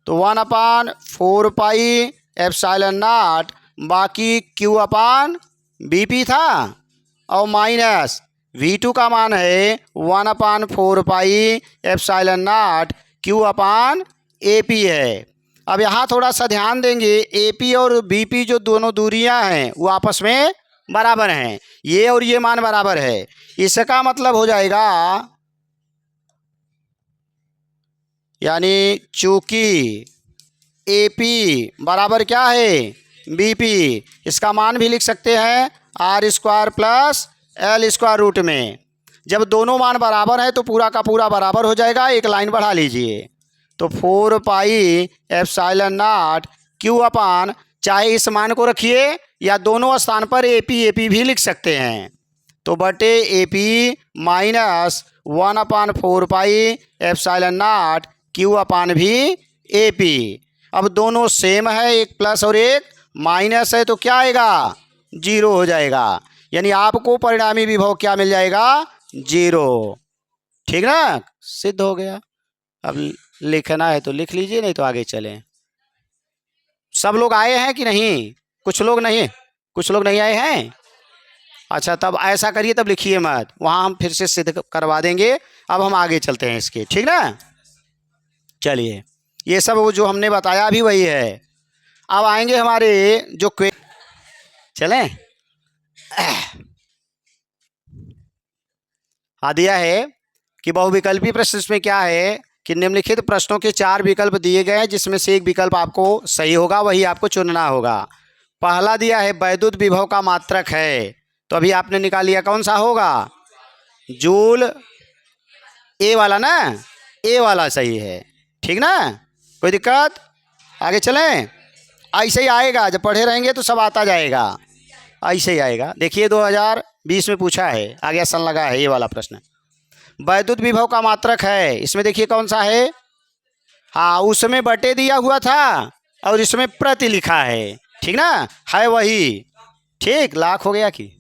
तो 1/4 पाई एप्सिलॉन नॉट, बाकी q अपान bp था, और माइनस v2 का मान है 1/4 pi epsilon not q upon ap है। अब यहाँ थोड़ा सा ध्यान देंगे, AP और BP जो दोनों दूरियां हैं वो आपस में बराबर हैं, ये और ये मान बराबर है। इसका मतलब हो जाएगा, यानी चूंकि AP बराबर क्या है BP, इसका मान भी लिख सकते हैं r² प्लस l² में। जब दोनों मान बराबर हैं तो पूरा का पूरा बराबर हो जाएगा। एक लाइन बढ़ा लीजिए, तो 4 पाई एप्सिलॉन नॉट q अपान, चाहे इस मान को रखिए या दोनों स्थान पर AP भी लिख सकते हैं, तो बटे AP minus 1/4 pi epsilon not q अपान भी AP। अब दोनों सेम है, एक प्लस और एक माइनस है, तो क्या आएगा, 0 हो जाएगा। यानी आपको परिणामी विभव क्या मिल जाएगा, 0। ठीक ना, सिद्ध हो गया। अब लिखना है तो लिख लीजिए, नहीं तो आगे चलें। सब लोग आए हैं कि नहीं, कुछ लोग नहीं आए हैं। अच्छा, तब ऐसा करिए, तब लिखिए मत, वहाँ हम फिर से सिद्ध करवा देंगे। अब हम आगे चलते हैं इसके, ठीक ना। चलिए, ये सब वो जो हमने बताया अभी वही है। अब आएंगे हमारे जो चलें। दिया है कि बहुविकल्पी प्रश्न में क्या है कि निम्नलिखित प्रश्नों के 4 विकल्प दिए गए हैं, जिसमें से एक विकल्प आपको सही होगा, वही आपको चुनना होगा। पहला दिया है वैद्युत विभव का मात्रक है, तो अभी आपने निकाल लिया कौन सा होगा, जूल। ए वाला ना, ए वाला सही है, ठीक ना, कोई दिक्कत। आगे चलें। ऐसे ही आएगा, जब पढ़े रहेंगे तो सब आता जाएगा, ऐसे ही आएगा। देखिए 2020 में पूछा है, आगे सन लगा है ये वाला प्रश्न। वैद्युत विभव का मात्रक है, इसमें देखिए कौन सा है, हाँ, उसमें बटे दिया हुआ था और इसमें प्रति लिखा है, ठीक ना, है वही, ठीक। लाख हो गया कि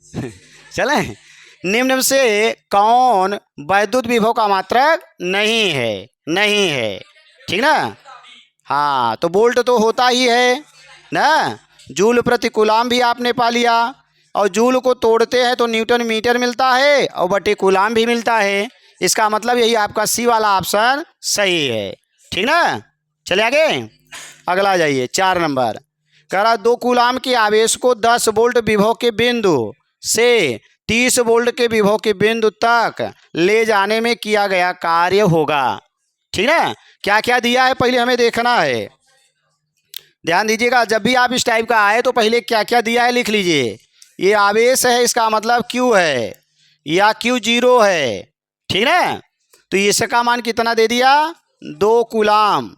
चलें। निम्न में से कौन वैद्युत विभव का मात्रक नहीं है, ठीक ना। हाँ, तो वोल्ट तो होता ही है ना, जूल प्रति कूलाम भी आपने पा लिया, और जूल को तोड़ते हैं तो न्यूटन मीटर मिलता है और बटे कूलाम भी मिलता है। इसका मतलब यही आपका सी वाला ऑप्शन सही है, ठीक ना। चले आगे, अगला जाइए 4 नंबर। कह रहा 2 कूलाम के आवेश को 10 वोल्ट विभव के बिंदु से 30 वोल्ट के विभव के बिंदु तक ले जाने में किया गया कार्य होगा, ठीक ना। क्या क्या दिया है पहले हमें देखना है, ध्यान दीजिएगा। जब भी आप इस टाइप का आए तो पहले क्या क्या दिया है लिख लीजिए। ये आवेश है, इसका मतलब Q है या Q0 है, ठीक ना। तो इसका मान कितना दे दिया, 2 कूलाम।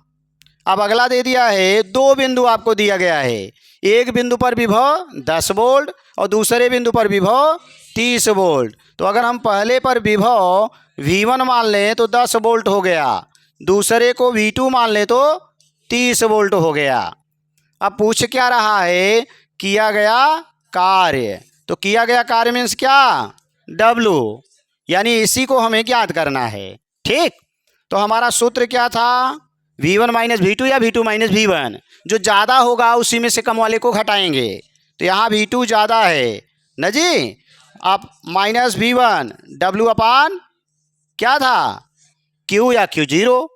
अब अगला दे दिया है 2 बिंदु आपको दिया गया है, एक बिंदु पर विभव 10 वोल्ट और दूसरे बिंदु पर विभव 30 वोल्ट। तो अगर हम पहले पर विभव V1 मान लें तो 10 वोल्ट हो गया, दूसरे को V2 मान लें तो 30 वोल्ट हो गया। अब पूछ क्या रहा है, किया गया कार्य। तो किया गया कार्य मीन्स क्या, W, यानी इसी को हमें ज्ञात करना है, ठीक। तो हमारा सूत्र क्या था, V1 माइनस V2 या V2 माइनस V1, जो ज़्यादा होगा उसी में से कम वाले को घटाएंगे। तो यहाँ V2 ज़्यादा है न जी, आप माइनस V1 W अपान क्या था, Q या Q0।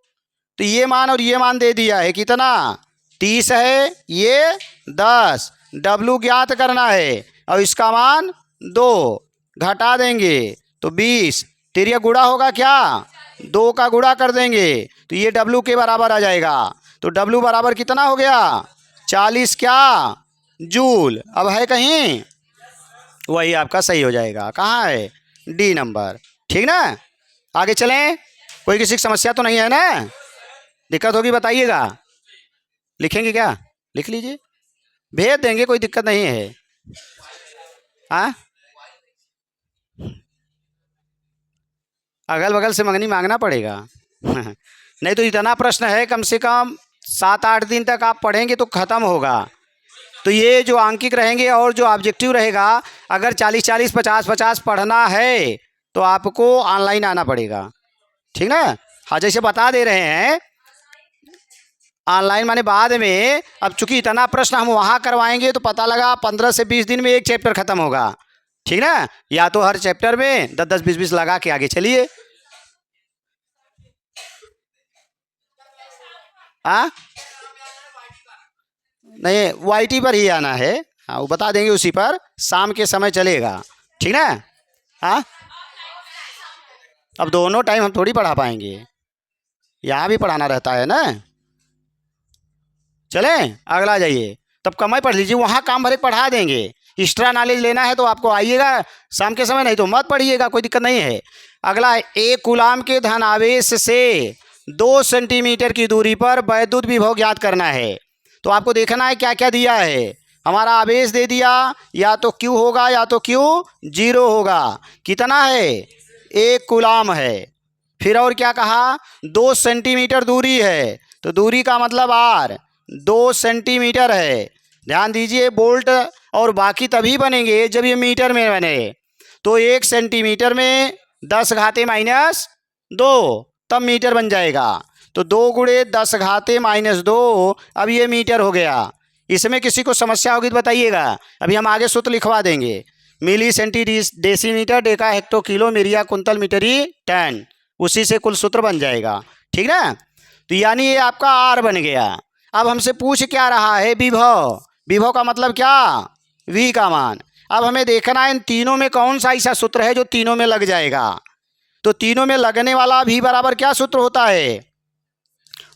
तो ये मान और ये मान दे दिया है, कितना 30 है, ये 10, W ज्ञात करना है और इसका मान 2, घटा देंगे तो 20, तिर्यक गुणा होगा क्या, 2 का गुणा कर देंगे तो ये W के बराबर आ जाएगा। तो W बराबर कितना हो गया, 40 क्या जूल। अब है कहीं, वही आपका सही हो जाएगा, कहाँ है, D नंबर, ठीक ना। आगे चलें, कोई किसी की समस्या तो नहीं है ना, दिक्कत होगी बताइएगा। लिखेंगे क्या, लिख लीजिए, भेज देंगे, कोई दिक्कत नहीं है। हाँ, अगल बगल से मंगनी मांगना पड़ेगा। नहीं तो इतना प्रश्न है, कम से कम 7-8 दिन तक आप पढ़ेंगे तो ख़त्म होगा। तो ये जो आंकिक रहेंगे और जो ऑब्जेक्टिव रहेगा, अगर 40-40, 50-50 पढ़ना है तो आपको ऑनलाइन आना पड़ेगा, ठीक ना। हाँ, जैसे बता दे रहे हैं ऑनलाइन माने बाद में। अब चूंकि इतना प्रश्न हम वहाँ करवाएंगे तो पता लगा 15 से 20 दिन में एक चैप्टर खत्म होगा, ठीक ना। या तो हर चैप्टर में 10-10, 20-20 लगा के आगे चलिए। हाँ, नहीं, वाईटी पर ही आना है। हाँ, वो बता देंगे उसी पर, शाम के समय चलेगा, ठीक ना। हाँ, अब दोनों टाइम हम थोड़ी पढ़ा पाएंगे, यहाँ भी पढ़ाना रहता है ना। चलें, अगला जाइए। तब कम ही पढ़ लीजिए, वहाँ काम भरे पढ़ा देंगे। एक्स्ट्रा नॉलेज लेना है तो आपको आइएगा शाम के समय, नहीं तो मत पढ़िएगा, कोई दिक्कत नहीं है। अगला, एक कूलाम के धनावेश से 2 सेंटीमीटर की दूरी पर वैद्युत विभव ज्ञात करना है। तो आपको देखना है क्या क्या दिया है। हमारा आवेश दे दिया, या तो Q होगा या तो Q 0 होगा। कितना है? 1 कूलाम है। फिर और क्या कहा? 2 सेंटीमीटर दूरी है, तो दूरी का मतलब R 2 सेंटीमीटर है। ध्यान दीजिए, बोल्ट और बाकी तभी बनेंगे जब ये मीटर में बने। तो 1 सेंटीमीटर में 10 घाते माइनस 2, तब मीटर बन जाएगा। तो 2 गुणे 10 घाते माइनस 2, अब ये मीटर हो गया। इसमें किसी को समस्या होगी तो बताइएगा, अभी हम आगे सूत्र लिखवा देंगे। Milli centi decimetre, deca hecto kilo, myria कुंतल मीटरी टन, उसी से कुल सूत्र बन जाएगा, ठीक ना। तो यानी ये आपका आर बन गया। अब हमसे पूछ क्या रहा है? विभव। विभव का मतलब क्या? वी का मान। अब हमें देखना है इन तीनों में कौन सा ऐसा सूत्र है जो तीनों में लग जाएगा। तो तीनों में लगने वाला वी बराबर क्या सूत्र होता है?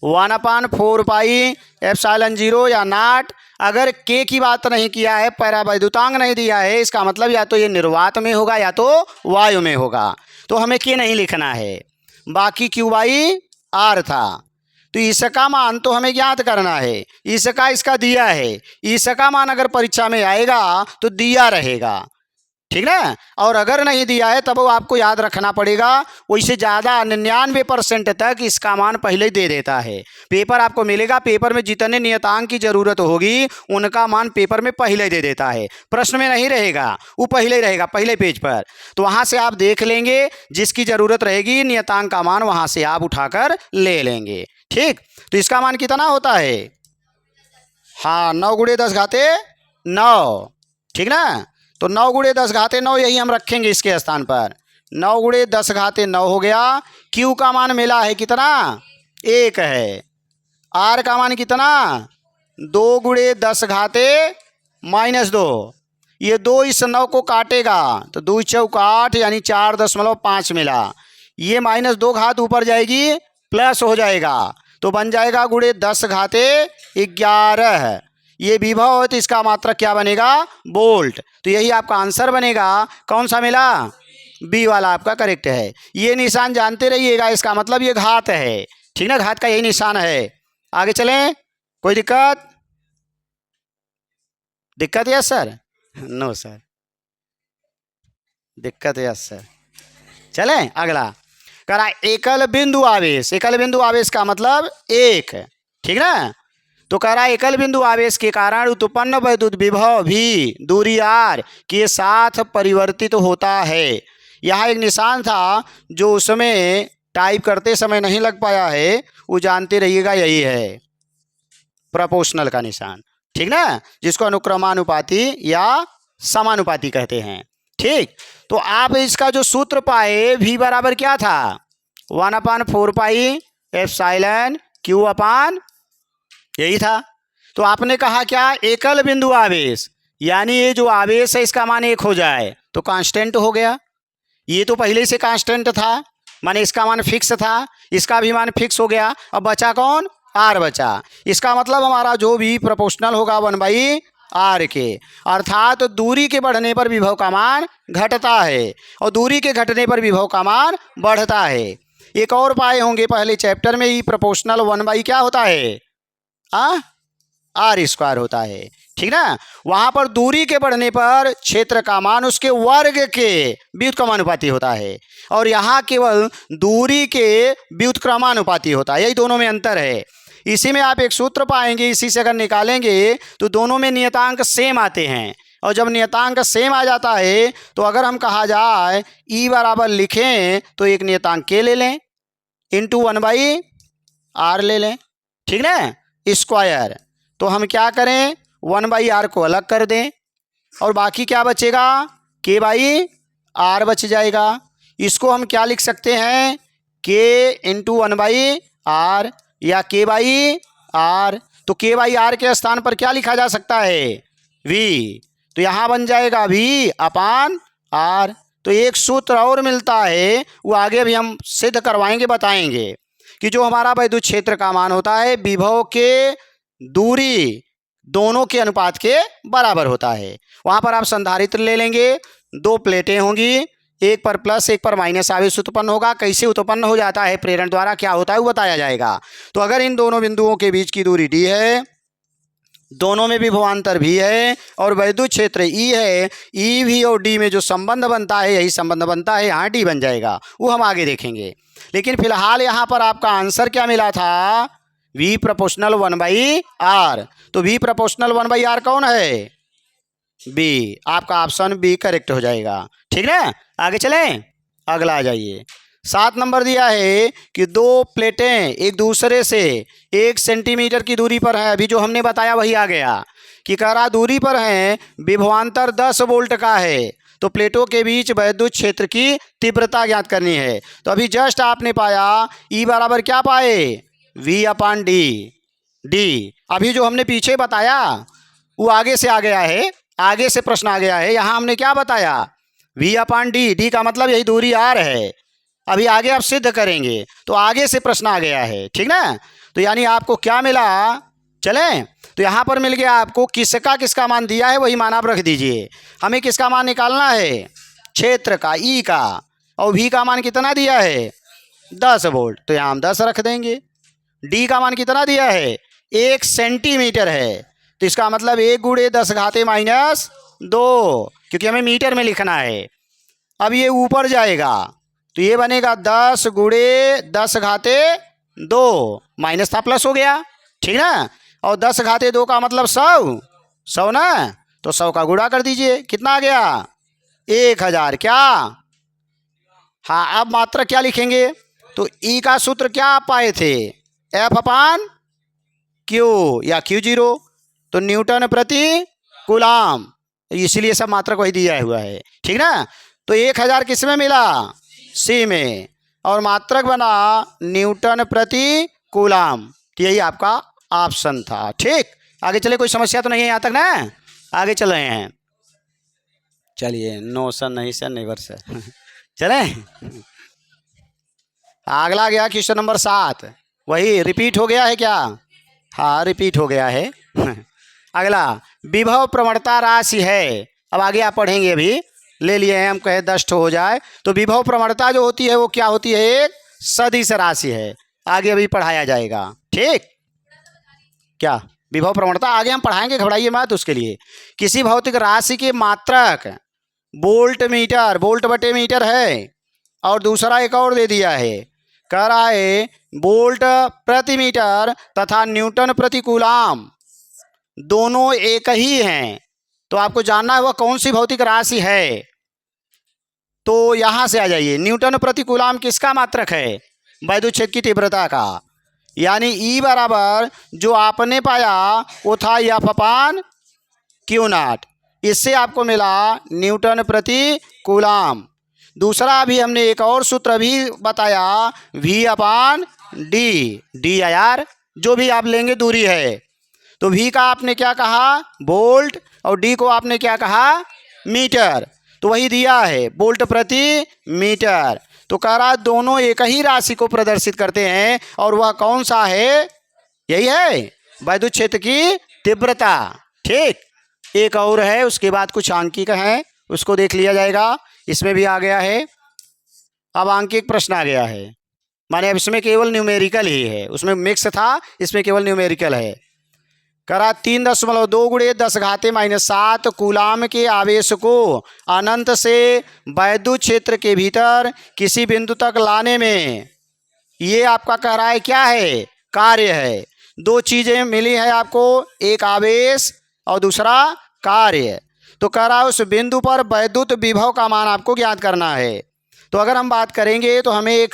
1/4 पाई एप्सिलॉन 0 या नॉट। अगर के की बात नहीं किया है, परावैद्युतांक नहीं दिया है, इसका मतलब या तो ये निर्वात में होगा या तो वायु में होगा। तो हमें के नहीं लिखना है, बाकी क्यू बाई आर था। तो इसका मान तो हमें ज्ञात करना है। इसका दिया है। इसका मान अगर परीक्षा में आएगा तो दिया रहेगा, ठीक ना। और अगर नहीं दिया है तब वो आपको याद रखना पड़ेगा। वैसे ज़्यादा 99% तक इसका मान पहले ही दे देता है। पेपर आपको मिलेगा, पेपर में जितने नियतांक की ज़रूरत होगी उनका मान पेपर में पहले ही दे देता है। प्रश्न में नहीं रहेगा, वो पहले ही रहेगा, पहले पेज पर। तो वहाँ से आप देख लेंगे, जिसकी ज़रूरत रहेगी नियतांक का मान वहाँ से आप उठाकर ले लेंगे, ठीक। तो इसका मान कितना होता है? हाँ, 9 गुणे 10 घाते 9, ठीक ना। तो 9 गुणे 10 घाते 9 यही हम रखेंगे इसके स्थान पर। 9 गुणे 10 घाते 9 हो गया। क्यू का मान मिला है कितना? 1 है। आर का मान कितना? 2 गुणे 10 घाते माइनस 2। ये 2 इस 9 को काटेगा तो 2 चौक 8 यानी 4.5 मिला। ये माइनस 2 घात ऊपर जाएगी, प्लस हो जाएगा, तो बन जाएगा गुणे 10 घाते 11। ये विभव है तो इसका मात्रक क्या बनेगा? वोल्ट। तो यही आपका आंसर बनेगा। कौन सा मिला? बी वाला आपका करेक्ट है। ये निशान जानते रहिएगा, इसका मतलब ये घात है, ठीक ना। घात का यही निशान है। आगे चलें, कोई दिक्कत? दिक्कत? Yes sir. नो सर, दिक्कत? Yes sir. चलें अगला। करा एकल बिंदु आवेश। एकल बिंदु आवेश का मतलब एक, ठीक ना। तो कह रहा है एकल बिंदु आवेश के कारण उत्पन्न वैद्युत विभव भी दूरी r के साथ परिवर्तित होता है। यहाँ एक निशान था जो उसमें टाइप करते समय नहीं लग पाया है, वो जानते रहिएगा, यही है प्रोपोर्शनल का निशान, ठीक ना, जिसको अनुक्रमानुपाती या समानुपाती कहते हैं, ठीक। तो आप इसका जो सूत्र पाए v बराबर क्या था? 1/4 पाई एप्सिलॉन क्यू अपान, यही था। तो आपने कहा क्या? एकल बिंदु आवेश, यानी ये जो आवेश है इसका मान 1 हो जाए तो कांस्टेंट हो गया। ये तो पहले से कांस्टेंट था, माने इसका मान फिक्स था, इसका भी मान फिक्स हो गया। अब बचा कौन? आर बचा। इसका मतलब हमारा जो भी प्रोपोर्शनल होगा 1/r के, अर्थात दूरी के बढ़ने पर विभव का मान घटता है और दूरी के घटने पर विभव का मान बढ़ता है। एक और पाए होंगे पहले चैप्टर में ही, प्रोपोर्शनल 1 बाई क्या होता है? आर स्क्वायर होता है। ठीक ना। वहां पर दूरी के बढ़ने पर क्षेत्र का मान उसके वर्ग के व्युत्क्रमानुपाती होता है, और यहाँ केवल दूरी के व्युत्क्रमानुपाती होता है। यही दोनों में अंतर है। इसी में आप एक सूत्र पाएंगे, इसी से अगर निकालेंगे तो दोनों में नियतांक सेम आते हैं, और जब नियतांक सेम आ जाता है तो अगर हम कहा जाए ई बराबर लिखें तो एक नियतांक के ले लें इंटू 1/r ले लें, ठीक ना, स्क्वायर। तो हम क्या करें, 1/r को अलग कर दें और बाकी क्या बचेगा, k/r बच जाएगा। इसको हम क्या लिख सकते हैं, k इंटू 1/r या k/r। तो k/r के स्थान पर क्या लिखा जा सकता है, v। तो यहाँ बन जाएगा v/r। तो एक सूत्र और मिलता है, वो आगे भी हम सिद्ध करवाएंगे, बताएंगे कि जो हमारा वैद्युत क्षेत्र का मान होता है विभव के दूरी दोनों के अनुपात के बराबर होता है। वहाँ पर आप संधारित्र ले लेंगे, 2 प्लेटें होंगी, एक पर प्लस एक पर माइनस आवेश उत्पन्न होगा। कैसे उत्पन्न हो जाता है प्रेरण द्वारा, क्या होता है वो बताया जाएगा। तो अगर इन दोनों बिंदुओं के बीच की दूरी d है, दोनों में विभवांतर भी है और वैद्युत क्षेत्र E है, ई भी और डी में जो संबंध बनता है यही संबंध बनता है, यहाँ डी बन जाएगा, वो हम आगे देखेंगे। लेकिन फिलहाल यहाँ पर आपका आंसर क्या मिला था, V प्रोपोर्शनल 1/r। तो V प्रोपोर्शनल 1/r कौन है, B। आपका ऑप्शन बी करेक्ट हो जाएगा, ठीक ना। आगे चलें, अगला आ जाइए। 7 नंबर दिया है कि 2 प्लेटें एक दूसरे से 1 सेंटीमीटर की दूरी पर हैं। अभी जो हमने बताया वही आ गया कि कह रहा दूरी पर हैं, विभवांतर 10 वोल्ट का है, तो प्लेटों के बीच वैद्युत क्षेत्र की तीव्रता ज्ञात करनी है। तो अभी जस्ट आपने पाया E बराबर क्या पाए, V/d। अभी जो हमने पीछे बताया वो आगे से आ गया है, आगे से प्रश्न आ गया है। यहाँ हमने क्या बताया, V/d, d का मतलब यही दूरी r है। अभी आगे आप सिद्ध करेंगे, तो आगे से प्रश्न आ गया है, ठीक ना। तो यानी आपको क्या मिला, चलें, तो यहाँ पर मिल गया आपको किसका किसका मान दिया है वही मान आप रख दीजिए। हमें किसका मान निकालना है, क्षेत्र का, ई का, और V का मान कितना दिया है, 10 वोल्ट। तो यहाँ हम 10 रख देंगे। D का मान कितना दिया है, 1 सेंटीमीटर है, तो इसका मतलब 1 × 10⁻², क्योंकि हमें मीटर में लिखना है। अब ये ऊपर जाएगा तो ये बनेगा 10 × 10⁻², माइनस था प्लस हो गया, ठीक ना। और 10⁻² का मतलब 100 ना, तो 100 का गुणा कर दीजिए, कितना आ गया, 1000। क्या, हाँ, अब मात्रा क्या लिखेंगे, तो ई का सूत्र क्या आप पाए थे, F/Q या Q0, तो न्यूटन प्रति कूलाम, इसलिए सब मात्रक वही दिया हुआ है, ठीक ना। तो 1000 किस में मिला, सी में, और मात्रक बना न्यूटन प्रति कूलाम। तो यही आपका ऑप्शन था, ठीक। आगे चले, कोई समस्या तो नहीं है यहाँ तक ना, आगे चल रहे हैं। चलिए, नो सर, नहीं सर, नेवर सर। चले, अगला गया क्वेश्चन नंबर 7। वही रिपीट हो गया है क्या, हाँ रिपीट हो गया है। अगला विभव प्रवणता राशि है। अब आगे आप पढ़ेंगे, अभी ले लिए हैं हम, कहे 10 हो जाए। तो विभव प्रवणता जो होती है वो क्या होती है, एक सदिश राशि है। आगे अभी पढ़ाया जाएगा, ठीक। क्या विभव प्रवणता आगे हम पढ़ाएंगे, घबराइए मत उसके लिए। किसी भौतिक राशि के मात्रक वोल्ट मीटर, वोल्ट बटे मीटर है, और दूसरा एक और दे दिया है, कह रहा है वोल्ट प्रति मीटर तथा न्यूटन प्रति कूलाम दोनों एक ही हैं। तो आपको जानना है वह कौन सी भौतिक राशि है। तो यहाँ से आ जाइए, न्यूटन प्रति कूलाम किसका मात्रक है, वैद्युत क्षेत्र की तीव्रता का। यानी E बराबर जो आपने पाया वो था F/Q0, इससे आपको मिला न्यूटन प्रति कूलाम। दूसरा भी हमने एक और सूत्र भी बताया, V/d, d यार जो भी आप लेंगे दूरी है। तो V का आपने क्या कहा, वोल्ट, और D को आपने क्या कहा, मीटर। तो वही दिया है, वोल्ट प्रति मीटर। तो कह रहा दोनों एक ही राशि को प्रदर्शित करते हैं, और वह कौन सा है, यही है वैद्युत क्षेत्र की तीव्रता, ठीक। एक और है, उसके बाद कुछ आंकिक है, उसको देख लिया जाएगा। इसमें भी आ गया है, अब आंकिक प्रश्न आ गया है, माने अब इसमें केवल न्यूमेरिकल ही है, उसमें मिक्स था, इसमें केवल न्यूमेरिकल है। करा 3.2 गुणे 10⁻⁷ कूलाम के आवेश को अनंत से वैद्युत क्षेत्र के भीतर किसी बिंदु तक लाने में, ये आपका कह रहा है क्या है, कार्य है। दो चीज़ें मिली है आपको, एक आवेश और दूसरा कार्य। तो कह रहा है उस बिंदु पर वैद्युत विभव का मान आपको ज्ञात करना है। तो अगर हम बात करेंगे तो हमें एक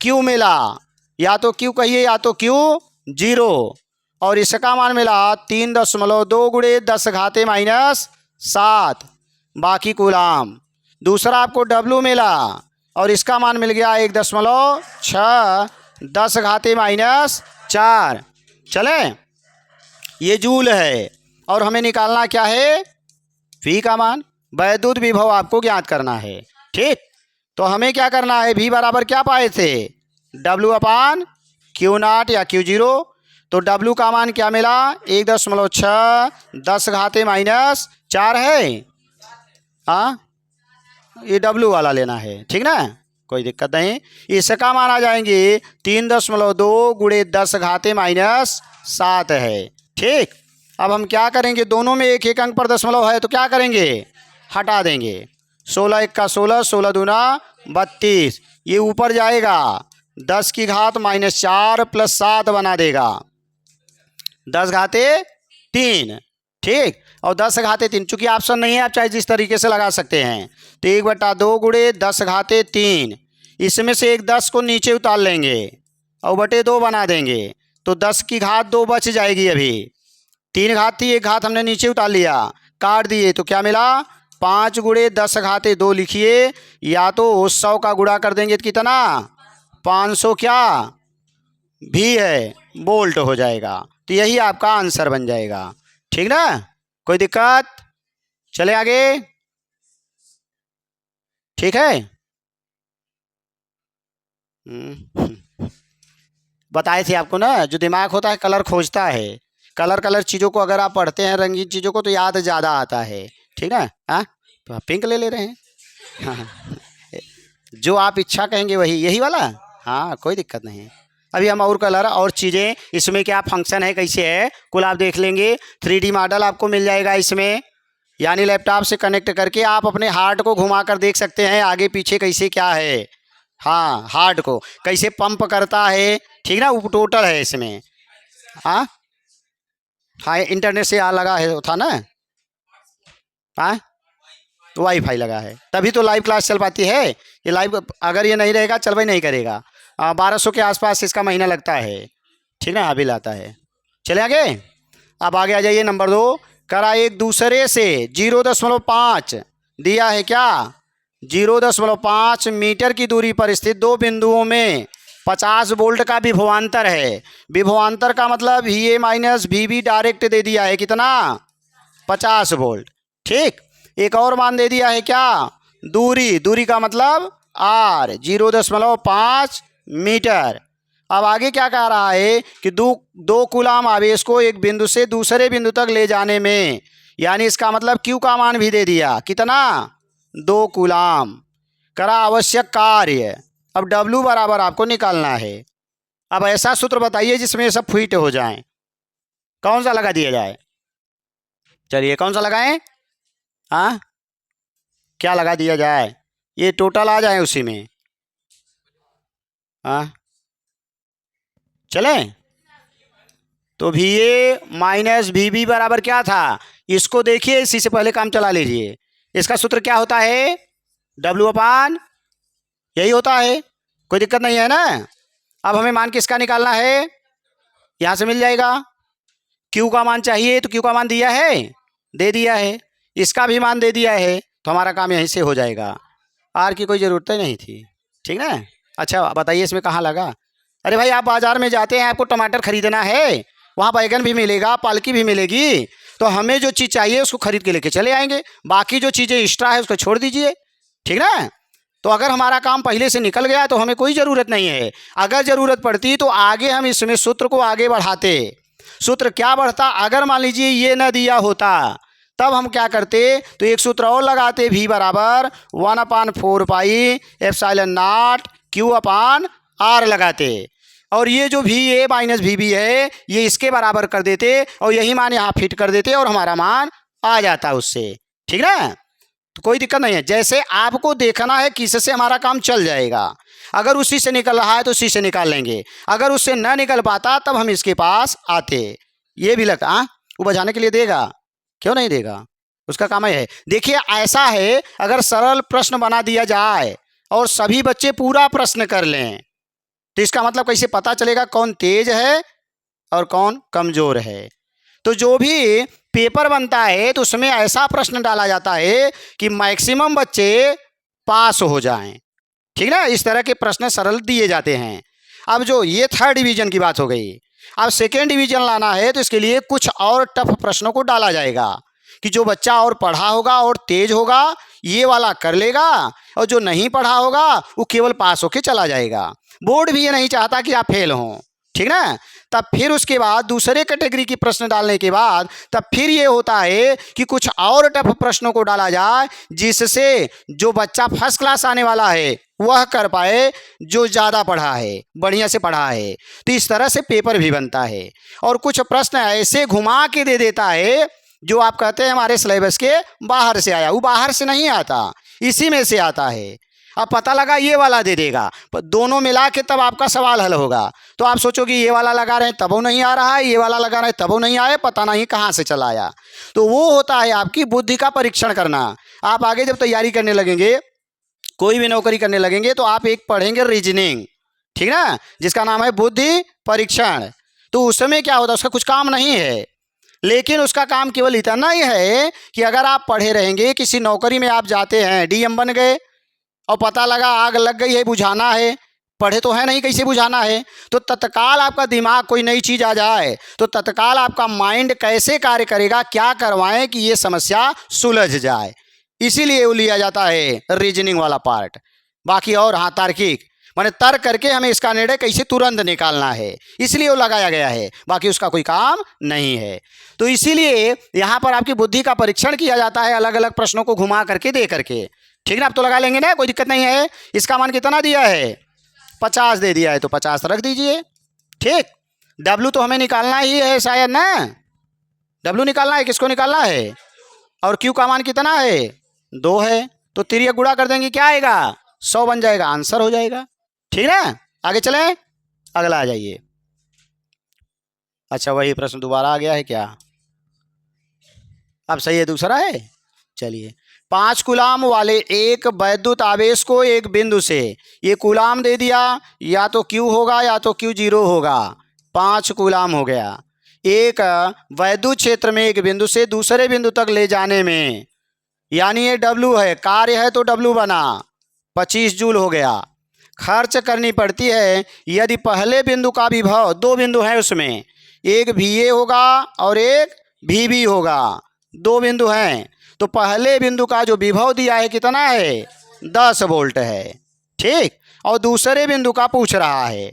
Q मिला, या तो Q कहिए या तो Q 0, और इसका मान मिला 3.2 गुणे 10⁻⁷ बाकी कूलाम। दूसरा आपको W मिला और इसका मान मिल गया 1.6 10⁻⁴। चले, ये जूल है और हमें निकालना क्या है, V का मान, वैद्युत विभव आपको ज्ञात करना है। ठीक, तो हमें क्या करना है, V बराबर क्या पाए थे, W/Q0 या Q0। तो W का मान क्या मिला, 1.6 10⁻⁴ है। हाँ, ये W वाला लेना है, ठीक ना, कोई दिक्कत नहीं। इसका मान आ जाएंगे 3.2 गुणे 10⁻⁷ है। ठीक, अब हम क्या करेंगे, दोनों में एक एक अंक पर दशमलव है तो क्या करेंगे, हटा देंगे। 16 × 16, 16 दूना 32, ये ऊपर जाएगा 10⁻⁻4 + 7 बना देगा 10⁻3। ठीक, और 10⁻3, चूंकि ऑप्शन नहीं है आप चाहे जिस तरीके से लगा सकते हैं। तो 1/2 गुणे 10⁻3, इसमें से एक 10 को नीचे उतार लेंगे और बटे 2 बना देंगे, तो 10⁻2 बच जाएगी। अभी 3 घात थी, एक घात हमने नीचे उतार लिया, काट दिए, तो क्या मिला, 5 गुणे 10⁻2 लिखिए, या तो 100 का गुणा कर देंगे तो कितना, 500 क्या भी है, वोल्ट हो जाएगा। तो यही आपका आंसर बन जाएगा। ठीक ना, कोई दिक्कत, चले आगे। ठीक है, बताए थे आपको ना, जो दिमाग होता है कलर खोजता है। कलर चीज़ों को अगर आप पढ़ते हैं, रंगीन चीज़ों को, तो याद ज़्यादा आता है। ठीक ना, हाँ, तो आप पिंक ले रहे हैं। हाँ, जो आप इच्छा कहेंगे वही, यही वाला, हाँ, कोई दिक्कत नहीं। अभी हम और कलर और चीज़ें, इसमें क्या फंक्शन है, कैसे है, कुल आप देख लेंगे। 3D मॉडल आपको मिल जाएगा इसमें, यानी लैपटॉप से कनेक्ट करके आप अपने हार्ट को घुमा कर देख सकते हैं आगे पीछे कैसे क्या है। हाँ, हार्ट को कैसे पंप करता है, ठीक ना, वो टोटल है इसमें। हाँ हाँ, इंटरनेट से आ लगा है, था ना, हाँ, तो वाईफाई लगा है, तभी तो लाइव क्लास चल पाती है। ये लाइव अगर ये नहीं रहेगा चल भाई नहीं करेगा। 1200 के आसपास इसका महीना लगता है। ठीक ना, बिल आता है। चले आगे, अब आगे आ जाइए। नंबर 2, करा एक दूसरे से 0.5 दिया है क्या, 0.5 मीटर की दूरी पर स्थित दो बिंदुओं में 50 वोल्ट का विभवांतर है। विभवांतर का मतलब VA माइनस VB डायरेक्ट दे दिया है, कितना, 50 वोल्ट। ठीक, एक और मान दे दिया है क्या, दूरी का मतलब R, 0.5 मीटर। अब आगे क्या कह रहा है कि दो कूलाम आवेश को एक बिंदु से दूसरे बिंदु तक ले जाने में, यानी इसका मतलब Q का मान भी दे दिया, कितना, 2 कूलाम। करा आवश्यक कार्य, अब W बराबर आपको निकालना है। अब ऐसा सूत्र बताइए जिसमें सब फिट हो जाए, कौन सा लगा दिया जाए, चलिए कौन सा लगाएं, हाँ, क्या लगा दिया जाए, ये टोटल आ जाए उसी में। हाँ, चले, तो VA माइनस VB बराबर क्या था, इसको देखिए, इसी से पहले काम चला लीजिए। इसका सूत्र क्या होता है, W/, यही होता है, कोई दिक्कत नहीं है ना। अब हमें मान किसका निकालना है, यहाँ से मिल जाएगा। Q का मान चाहिए, तो Q का मान दिया है, दे दिया है, इसका भी मान दे दिया है, तो हमारा काम यहीं से हो जाएगा। R की कोई ज़रूरत ही नहीं थी। ठीक ना, अच्छा बताइए इसमें कहाँ लगा। अरे भाई, आप बाज़ार में जाते हैं, आपको टमाटर खरीदना है, वहाँ बैगन भी मिलेगा, पालकी भी मिलेगी, तो हमें जो चीज़ चाहिए उसको खरीद के लेके चले आएंगे, बाकी जो चीज़ें एक्स्ट्रा है उसको छोड़ दीजिए। ठीक ना, तो अगर हमारा काम पहले से निकल गया तो हमें कोई ज़रूरत नहीं है। अगर ज़रूरत पड़ती तो आगे हम इसमें सूत्र को आगे बढ़ाते। सूत्र क्या बढ़ता, अगर मान लीजिए ये न दिया होता तब हम क्या करते, तो एक सूत्र और लगाते, V बराबर 1/4 पाई एप्सिलॉन नॉट Q/R लगाते। और ये जो V A minus V B है ये इसके बराबर कर देते और यही मान यहाँ फिट कर देते और हमारा मान आ जाता उससे। ठीक ना, तो कोई दिक्कत नहीं है। जैसे आपको देखना है किससे हमारा काम चल जाएगा। अगर उसी से निकल रहा है तो उसी से निकाल लेंगे, अगर उससे ना निकल पाता तब हम इसके पास आते। ये भी लगता हाँ वो बजाने के लिए देगा, क्यों नहीं देगा, उसका काम ही है। देखिए ऐसा है, अगर सरल प्रश्न बना दिया जाए और सभी बच्चे पूरा प्रश्न कर लें तो इसका मतलब कैसे पता चलेगा कौन तेज है और कौन कमजोर है। तो जो भी पेपर बनता है तो उसमें ऐसा प्रश्न डाला जाता है कि मैक्सिमम बच्चे पास हो जाएं। ठीक ना, इस तरह के प्रश्न सरल दिए जाते हैं। अब जो ये थर्ड डिवीजन की बात हो गई, अब सेकेंड डिवीजन लाना है तो इसके लिए कुछ और टफ प्रश्नों को डाला जाएगा कि जो बच्चा और पढ़ा होगा और तेज होगा ये वाला कर लेगा और जो नहीं पढ़ा होगा वो केवल पास होके चला जाएगा। बोर्ड भी ये नहीं चाहता कि आप फेल हों। ठीक ना, तब फिर उसके बाद दूसरे कैटेगरी की प्रश्न डालने के बाद तब फिर ये होता है कि कुछ और टफ प्रश्नों को डाला जाए जिससे जो बच्चा फर्स्ट क्लास आने वाला है वह कर पाए जो ज़्यादा पढ़ा है, बढ़िया से पढ़ा है। तो इस तरह से पेपर भी बनता है। और कुछ प्रश्न ऐसे घुमा के दे देता है जो आप कहते हैं हमारे सिलेबस के बाहर से आया, वो बाहर से नहीं आता, इसी में से आता है। अब पता लगा ये वाला दे देगा, दोनों मिला के तब आपका सवाल हल होगा। तो आप सोचोगे ये वाला लगा रहे हैं तब वो नहीं आ रहा है, ये वाला लगा रहे हैं तब वो नहीं आया, पता नहीं कहाँ से चला आया। तो वो होता है आपकी बुद्धि का परीक्षण करना। आप आगे जब तैयारी करने लगेंगे, कोई भी नौकरी करने लगेंगे तो आप एक पढ़ेंगे रीजनिंग, ठीक ना, जिसका नाम है बुद्धि परीक्षण। तो उस समय क्या होता है, उसका कुछ काम नहीं है, लेकिन उसका काम केवल इतना ही है कि अगर आप पढ़े रहेंगे, किसी नौकरी में आप जाते हैं, डीएम बन गए और पता लगा आग लग गई है, बुझाना है, पढ़े तो है नहीं कैसे बुझाना है, तो तत्काल आपका दिमाग कोई नई चीज़ आ जाए तो तत्काल आपका माइंड कैसे कार्य करेगा, क्या करवाएं कि ये समस्या सुलझ जाए। इसीलिए वो लिया जाता है रीजनिंग वाला पार्ट। बाकी और हाँ तार्किक, माने तर्क करके हमें इसका निर्णय कैसे तुरंत निकालना है, इसलिए वो लगाया गया है, बाकी उसका कोई काम नहीं है। तो इसीलिए यहाँ पर आपकी बुद्धि का परीक्षण किया जाता है, अलग अलग प्रश्नों को घुमा करके दे करके। ठीक ना, आप तो लगा लेंगे ना, कोई दिक्कत नहीं है। इसका मान कितना दिया है, 50 दे दिया है तो 50 रख दीजिए। ठीक, डब्लू तो हमें निकालना ही है शायद ना, डब्लू निकालना है, किसको निकालना है, और क्यू का मान कितना है, 2 है, तो तिरिया गुणा कर देंगे क्या आएगा, 100 बन जाएगा, आंसर हो जाएगा। ठीक ना, आगे चलें, अगला आ जाइए। अच्छा वही प्रश्न दोबारा आ गया है क्या, अब सही है, दूसरा है। चलिए, 5 कूलाम वाले एक वैद्युत आवेश को एक बिंदु से, ये कूलाम दे दिया, या तो क्यू होगा या तो क्यू जीरो होगा, 5 कूलाम हो गया। एक वैद्युत क्षेत्र में एक बिंदु से दूसरे बिंदु तक ले जाने में, यानी ये डब्लू है, कार्य है तो डब्लू बना 25 जूल हो गया। खर्च करनी पड़ती है यदि पहले बिंदु का विभव, 2 बिंदु हैं उसमें, एक VA होगा और एक VB होगा, 2 बिंदु हैं, तो पहले बिंदु का जो विभव दिया है कितना है, 10 वोल्ट है। ठीक, और दूसरे बिंदु का पूछ रहा है,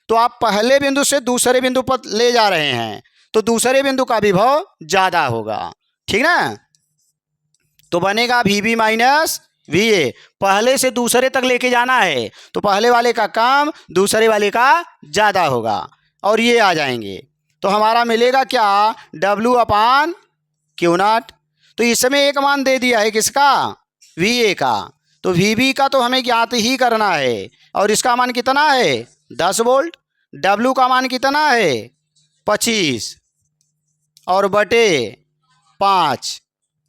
तो आप पहले बिंदु से दूसरे बिंदु पर ले जा रहे हैं तो दूसरे बिंदु का विभव ज़्यादा होगा। ठीक ना, तो बनेगा VB माइनस VA, पहले से दूसरे तक लेके जाना है तो पहले वाले का कम, दूसरे वाले का ज़्यादा होगा, और ये आ जाएंगे तो हमारा मिलेगा क्या, W/Q0। तो इसमें एक मान दे दिया है किसका, VA का, तो VB का तो हमें ज्ञात ही करना है, और इसका मान कितना है, 10 वोल्ट, W का मान कितना है, 25 और बटे 5,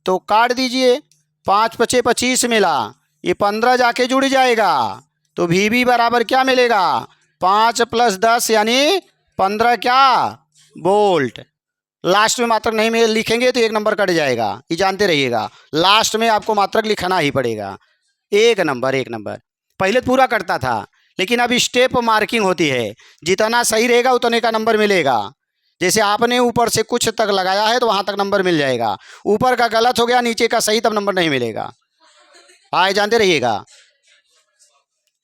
तो काट दीजिए, 5 × 5 = 25 मिला, ये 15 जाके जुड़ जाएगा, तो VB बराबर क्या मिलेगा, 5 + 10 यानी 15 क्या वोल्ट। लास्ट में मात्रक नहीं में लिखेंगे तो 1 नंबर कट जाएगा, ये जानते रहिएगा, लास्ट में आपको मात्रक लिखना ही पड़ेगा। 1 नंबर, 1 नंबर। पहले तो पूरा करता था, लेकिन अब स्टेप मार्किंग होती है, जितना सही रहेगा उतने का नंबर मिलेगा। जैसे आपने ऊपर से कुछ तक लगाया है तो वहाँ तक नंबर मिल जाएगा, ऊपर का गलत हो गया, नीचे का सही, तब नंबर नहीं मिलेगा। हाँ, ये जानते रहिएगा।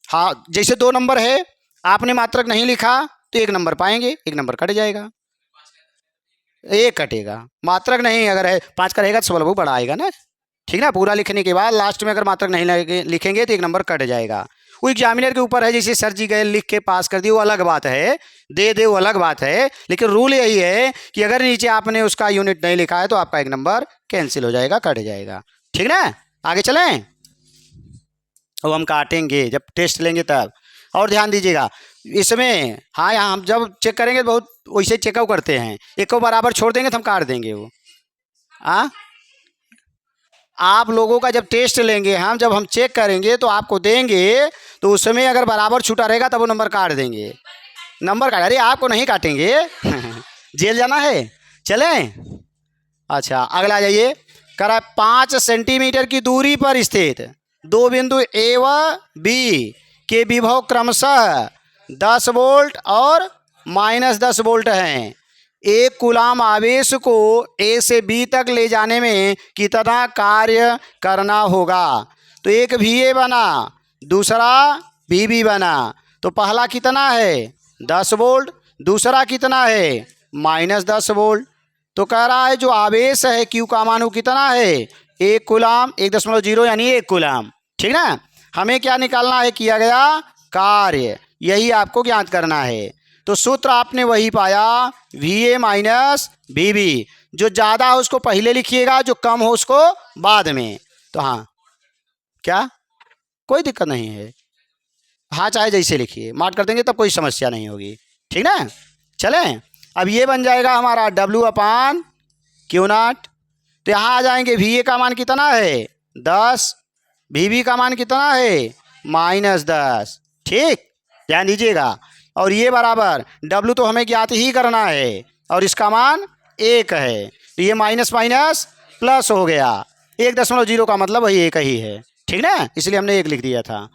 हाँ, जैसे 2 नंबर है, आपने मात्रक नहीं लिखा तो 1 नंबर पाएंगे, 1 नंबर कट जाएगा, 1 कटेगा। मात्रक नहीं अगर है 5 का रहेगा तो सवाल बहुत बड़ा आएगा ना। ठीक ना, पूरा लिखने के बाद लास्ट में अगर मात्रक नहीं लिखेंगे तो 1 नंबर कट जाएगा। वो एग्जामिनर के ऊपर है, जैसे सर जी गए लिख के पास कर दिए वो अलग बात है, दे दे वो अलग बात है, लेकिन रूल यही है कि अगर नीचे आपने उसका यूनिट नहीं लिखा है तो आपका एक नंबर कैंसिल हो जाएगा, कट जाएगा। ठीक ना, आगे चलें। वो हम काटेंगे जब टेस्ट लेंगे तब। और ध्यान दीजिएगा इसमें, हाँ यहाँ हम जब चेक करेंगे बहुत वैसे चेकआउट करते हैं, एक को बराबर छोड़ देंगे तो हम काट देंगे वो। हाँ, आप लोगों का जब टेस्ट लेंगे हम, जब हम चेक करेंगे तो आपको देंगे, तो उसमें अगर बराबर छूटा रहेगा तब वो नंबर काट देंगे। नंबर काट, अरे आपको नहीं काटेंगे जेल जाना है। चलें, अच्छा अगला जाइए। करा 5 सेंटीमीटर की दूरी पर स्थित दो बिंदु ए व बी के विभव क्रमशः 10 वोल्ट और -10 वोल्ट हैं। एक कूलाम आवेश को ए से बी तक ले जाने में कितना कार्य करना होगा? तो एक VA बना, दूसरा VB बना, तो पहला कितना है 10 वोल्ट, दूसरा कितना है -10 वोल्ट। तो कह रहा है जो आवेश है Q का मान वो कितना है 1 कूलाम, 1.0 यानी 1 कूलाम। ठीक ना, हमें क्या निकालना है, किया गया कार्य, यही आपको ज्ञात करना है। तो सूत्र आपने वही पाया VA माइनस VB, जो ज़्यादा हो उसको पहले लिखिएगा, जो कम हो उसको बाद में। तो हाँ, क्या कोई दिक्कत नहीं है, हाँ चाहे जैसे लिखिए, मार्क कर देंगे तब कोई समस्या नहीं होगी। ठीक ना, चलें। अब ये बन जाएगा हमारा W/Q0। तो यहाँ आ जाएंगे VA का मान कितना है 10, VB का मान कितना है -10। ठीक, ध्यान दीजिएगा। और ये बराबर W तो हमें ज्ञात ही करना है और इसका मान 1 है, तो ये माइनस माइनस प्लस हो गया, 1.0 का मतलब वही 1 ही है। ठीक ना, इसलिए हमने 1 लिख दिया था।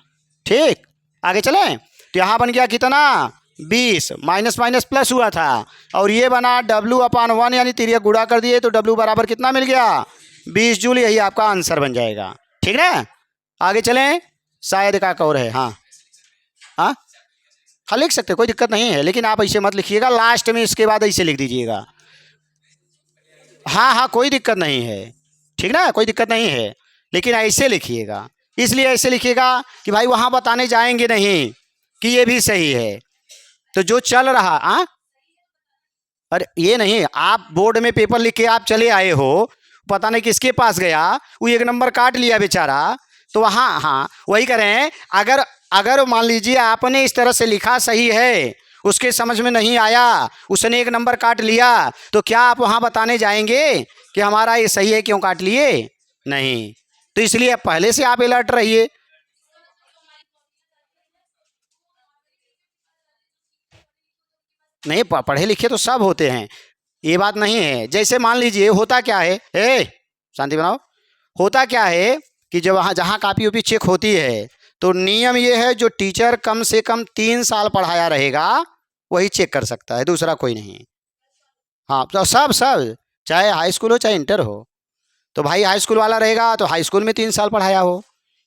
ठीक, आगे चलें। तो यहाँ बन गया कितना 20, माइनस माइनस प्लस हुआ था, और ये बना W/1 यानी तिर्यक गुणा कर दिए तो W बराबर कितना मिल गया 20 जूल, यही आपका आंसर बन जाएगा। ठीक ना, आगे चलें। शायद का और है, हाँ हाँ हाँ लिख सकते, कोई दिक्कत नहीं है, लेकिन आप ऐसे मत लिखिएगा, लास्ट में इसके बाद ऐसे लिख दीजिएगा। हाँ हाँ कोई दिक्कत नहीं है, ठीक ना, कोई दिक्कत नहीं है, लेकिन ऐसे लिखिएगा। इसलिए ऐसे लिखिएगा कि भाई वहाँ बताने जाएंगे नहीं कि ये भी सही है, तो जो चल रहा अरे ये नहीं, आप बोर्ड में पेपर लिख के आप चले आए हो, पता नहीं किसके पास गया, वो 1 नंबर काट लिया बेचारा, तो वहाँ हाँ वही करें। अगर अगर मान लीजिए आपने इस तरह से लिखा सही है, उसके समझ में नहीं आया, उसने 1 नंबर काट लिया, तो क्या आप वहाँ बताने जाएंगे कि हमारा ये सही है क्यों काट लिए? नहीं। तो इसलिए पहले से आप अलर्ट रहिए। नहीं, पढ़े लिखे तो सब होते हैं, ये बात नहीं है। जैसे मान लीजिए होता क्या है, शांति बनाओ, होता क्या है कि जब वहाँ जहाँ कापी उपी चेक होती है तो नियम ये है जो टीचर कम से कम 3 साल पढ़ाया रहेगा वही चेक कर सकता है, दूसरा कोई नहीं। हाँ, तो सब चाहे हाई स्कूल हो चाहे इंटर हो, तो भाई हाई स्कूल वाला रहेगा तो हाई स्कूल में 3 साल पढ़ाया हो,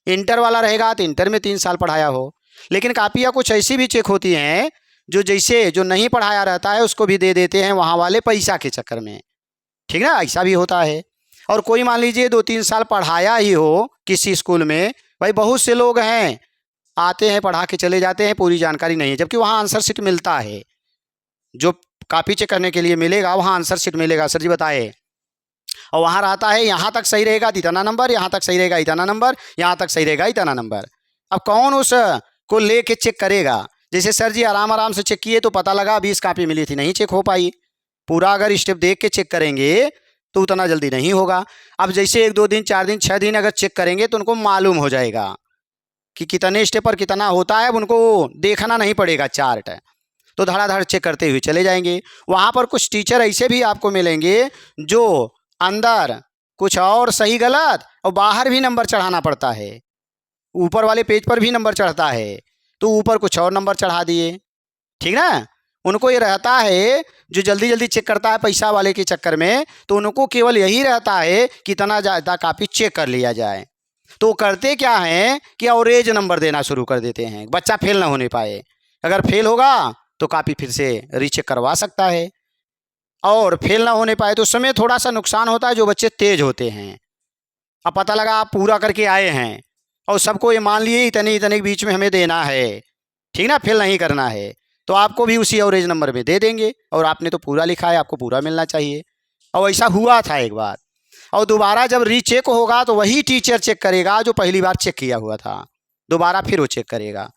इंटर वाला रहेगा तो इंटर में 3 साल पढ़ाया हो। लेकिन कापियाँ कुछ ऐसी भी चेक होती हैं जो जैसे जो नहीं पढ़ाया रहता है उसको भी दे देते हैं वहाँ वाले पैसा के चक्कर में। ठीक ना, ऐसा भी होता है। और कोई मान लीजिए 2-3 साल पढ़ाया ही हो किसी स्कूल में, भाई बहुत से लोग हैं आते हैं पढ़ा के चले जाते हैं, पूरी जानकारी नहीं है, जबकि वहाँ आंसर शीट मिलता है, जो कापी चेक करने के लिए मिलेगा वहाँ आंसर शीट मिलेगा, सर जी बताए, और वहाँ रहता है यहाँ तक सही रहेगा तो इतना नंबर, यहाँ तक सही रहेगा इतना नंबर, यहाँ तक सही रहेगा इतना नंबर। अब कौन उस को ले के चेक करेगा? जैसे सर जी आराम आराम से चेक किए तो पता लगा 20 कापी मिली थी, नहीं चेक हो पाई। पूरा अगर स्टेप देख के चेक करेंगे तो उतना जल्दी नहीं होगा। अब जैसे 1-2 दिन 4 दिन 6 दिन अगर चेक करेंगे तो उनको मालूम हो जाएगा कि कितने स्टेप पर कितना होता है, अब उनको देखना नहीं पड़ेगा चार्ट, तो धड़ाधड़ चेक करते हुए चले जाएंगे। वहाँ पर कुछ टीचर ऐसे भी आपको मिलेंगे जो अंदर कुछ और सही गलत और बाहर भी नंबर चढ़ाना पड़ता है, ऊपर वाले पेज पर भी नंबर चढ़ता है तो ऊपर कुछ और नंबर चढ़ा दिए। ठीक ना, उनको ये रहता है जो जल्दी जल्दी चेक करता है पैसा वाले के चक्कर में, तो उनको केवल यही रहता है कि इतना ज़्यादा कापी चेक कर लिया जाए। तो करते क्या हैं कि एवरेज नंबर देना शुरू कर देते हैं, बच्चा फेल ना होने पाए। अगर फेल होगा तो कापी फिर से रीचेक करवा सकता है, और फेल ना होने पाए तो उस समय थोड़ा सा नुकसान होता है जो बच्चे तेज होते हैं। अब पता लगा आप पूरा करके आए हैं और सबको ये मान लिए इतने इतने के बीच में हमें देना है, ठीक ना, फिल नहीं करना है, तो आपको भी उसी एवरेज नंबर में दे देंगे। और आपने तो पूरा लिखा है, आपको पूरा मिलना चाहिए। और ऐसा हुआ था एक बार। और दोबारा जब रीचेक होगा तो वही टीचर चेक करेगा जो पहली बार चेक किया हुआ था, दोबारा फिर वो चेक करेगा।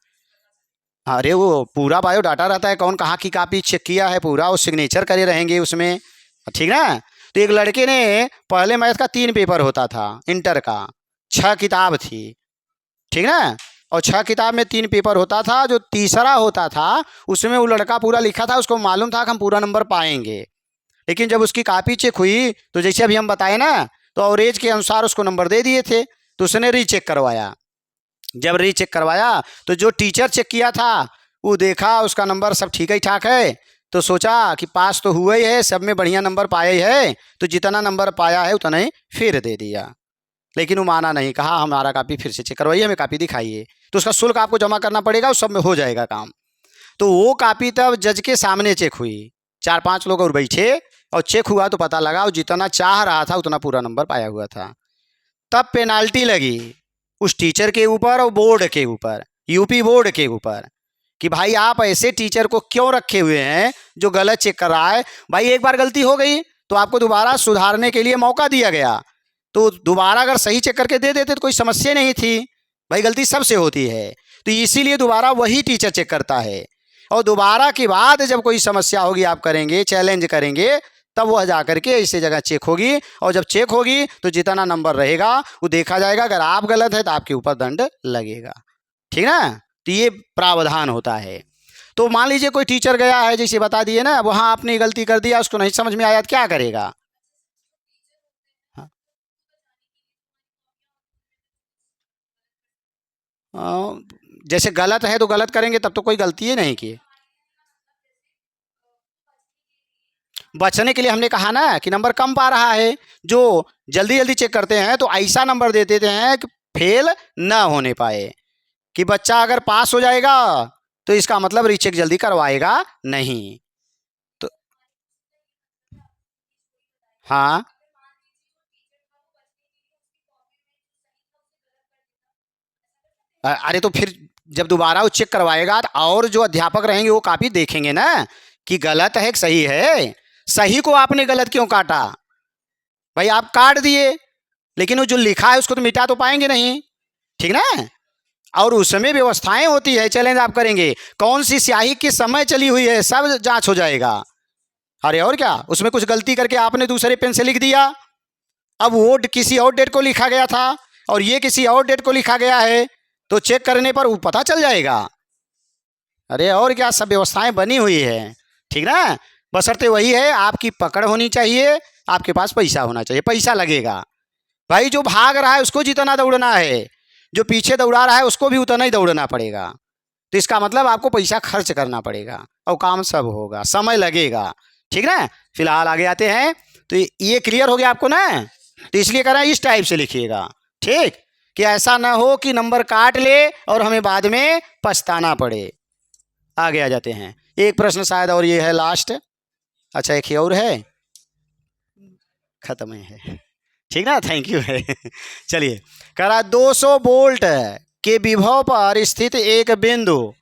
अरे वो पूरा बायोडाटा रहता है, कौन कहाँ की कॉपी चेक किया है पूरा, वो सिग्नेचर करे रहेंगे उसमें, ठीक ना। तो एक लड़के ने पहले मैथ का 3 पेपर होता था, इंटर का 6 किताब थी, ठीक ना, और 6 किताब में 3 पेपर होता था। जो तीसरा होता था उसमें वो लड़का पूरा लिखा था, उसको मालूम था कि हम पूरा नंबर पाएंगे। लेकिन जब उसकी कॉपी चेक हुई तो जैसे अभी हम बताए ना, तो एवरेज के अनुसार उसको नंबर दे दिए थे। तो उसने रीचेक करवाया। जब रीचेक करवाया तो जो टीचर चेक किया था वो देखा उसका नंबर सब ठीक ही ठाक है, तो सोचा कि पास तो हुआ ही है, सब में बढ़िया नंबर पाया ही है, तो जितना नंबर पाया है उतना ही फिर दे दिया। लेकिन वो माना नहीं, कहा हमारा कॉपी फिर से चेक करवाइए, हमें कॉपी दिखाइए, तो उसका शुल्क आपको जमा करना पड़ेगा, उस सब में हो जाएगा काम। तो वो कॉपी तब जज के सामने चेक हुई, 4-5 लोग और बैठे और चेक हुआ तो पता लगा वो जितना चाह रहा था उतना पूरा नंबर पाया हुआ था। तब पेनाल्टी लगी उस टीचर के ऊपर और बोर्ड के ऊपर, यूपी बोर्ड के ऊपर, कि भाई आप ऐसे टीचर को क्यों रखे हुए हैं जो गलत चेक कर रहा है। भाई एक बार गलती हो गई तो आपको दोबारा सुधारने के लिए मौका दिया गया, तो दोबारा अगर सही चेक करके दे देते तो कोई समस्या नहीं थी। भाई गलती सबसे होती है, तो इसीलिए दोबारा वही टीचर चेक करता है। और दोबारा के बाद जब कोई समस्या होगी, आप करेंगे, चैलेंज करेंगे, तब वह जा करके ऐसी जगह चेक होगी। और जब चेक होगी तो जितना नंबर रहेगा वो देखा जाएगा। अगर आप गलत है तो आपके ऊपर दंड लगेगा, ठीक ना। तो ये प्रावधान होता है। तो मान लीजिए कोई टीचर गया है, जैसे बता दिए ना, वहाँ आपने गलती कर दिया, उसको नहीं समझ में आया तो क्या करेगा। हाँ, जैसे गलत है तो गलत करेंगे, तब तो कोई गलती ही नहीं की। बचने के लिए हमने कहा ना कि नंबर कम पा रहा है, जो जल्दी जल्दी चेक करते हैं तो ऐसा नंबर दे देते हैं कि फेल ना होने पाए, कि बच्चा अगर पास हो जाएगा तो इसका मतलब रीचेक जल्दी करवाएगा नहीं। तो हाँ, अरे तो फिर जब दोबारा वो चेक करवाएगा तो और जो अध्यापक रहेंगे वो कापी देखेंगे ना कि गलत है कि सही है। सही को आपने गलत क्यों काटा, भाई आप काट दिए, लेकिन वो जो लिखा है उसको तो मिटा तो पाएंगे नहीं, ठीक ना। और उसमें व्यवस्थाएं होती है, चैलेंज आप करेंगे, कौन सी स्याही किस समय चली हुई है सब जांच हो जाएगा। अरे और क्या, उसमें कुछ गलती करके आपने दूसरे पेन से लिख दिया, अब वो किसी और डेट को लिखा गया था और ये किसी और डेट को लिखा गया है, तो चेक करने पर वो पता चल जाएगा। अरे और क्या, सब व्यवस्थाएं बनी हुई है, ठीक ना। बशर्ते वही है, आपकी पकड़ होनी चाहिए, आपके पास पैसा होना चाहिए, पैसा लगेगा। भाई जो भाग रहा है उसको जितना दौड़ना है, जो पीछे दौड़ा रहा है उसको भी उतना ही दौड़ना पड़ेगा। तो इसका मतलब आपको पैसा खर्च करना पड़ेगा और काम सब होगा, समय लगेगा, ठीक ना। फिलहाल आगे आते हैं। तो ये क्लियर हो गया आपको ना। तो इसलिए कह रहे हैं इस टाइप से लिखिएगा, ठीक, कि ऐसा ना हो कि नंबर काट ले और हमें बाद में पछताना पड़े। आगे आ जाते हैं। एक प्रश्न शायद और ये है लास्ट। अच्छा एक ही और है, खत्म है, ठीक ना, थैंक यू है। चलिए, कह रहा 200 वोल्ट के विभव पर स्थित एक बिंदु,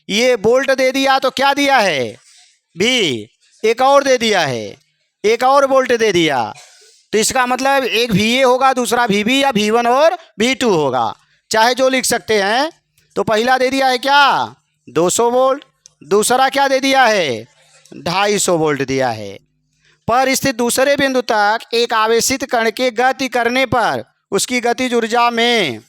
ये वोल्ट दे दिया तो क्या दिया है भी, एक और दे दिया है, एक और वोल्ट दे दिया, तो इसका मतलब एक VA होगा, दूसरा VB या V1 और V2 होगा, चाहे जो लिख सकते हैं। तो पहला दे दिया है क्या 200 वोल्ट, दूसरा क्या दे दिया है 250 वोल्ट दिया है। पर स्थित दूसरे बिंदु तक एक आवेशित कण के गति करने पर उसकी गतिज ऊर्जा में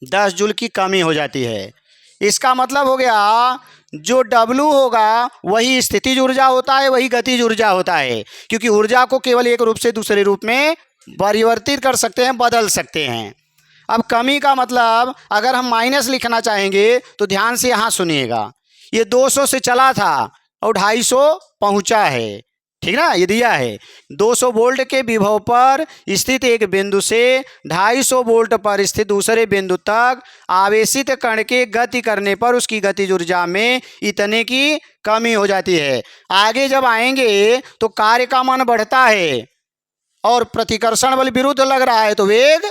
10 जूल की कमी हो जाती है। इसका मतलब हो गया जो W होगा वही स्थितिज ऊर्जा होता है, वही गतिज ऊर्जा होता है, क्योंकि ऊर्जा को केवल एक रूप से दूसरे रूप में परिवर्तित कर सकते हैं, बदल सकते हैं। अब कमी का मतलब अगर हम माइनस लिखना चाहेंगे तो ध्यान से यहाँ सुनिएगा, ये 200 से चला था और 250 पहुँचा है, ठीक ना। ये दिया है 200 वोल्ट के विभव पर स्थित एक बिंदु से 250 वोल्ट पर स्थित दूसरे बिंदु तक आवेशित कण के गति करने पर उसकी गतिज ऊर्जा में इतने की कमी हो जाती है। आगे जब आएंगे तो कार्य का मान बढ़ता है और प्रतिकर्षण बल विरुद्ध लग रहा है तो वेग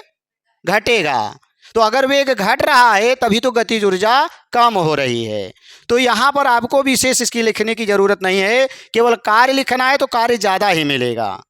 घटेगा। तो अगर वेग घट रहा है तभी तो गतिज ऊर्जा कम हो रही है। तो यहाँ पर आपको विशेष इसकी लिखने की जरूरत नहीं है, केवल कार्य लिखना है तो कार्य ज़्यादा ही मिलेगा।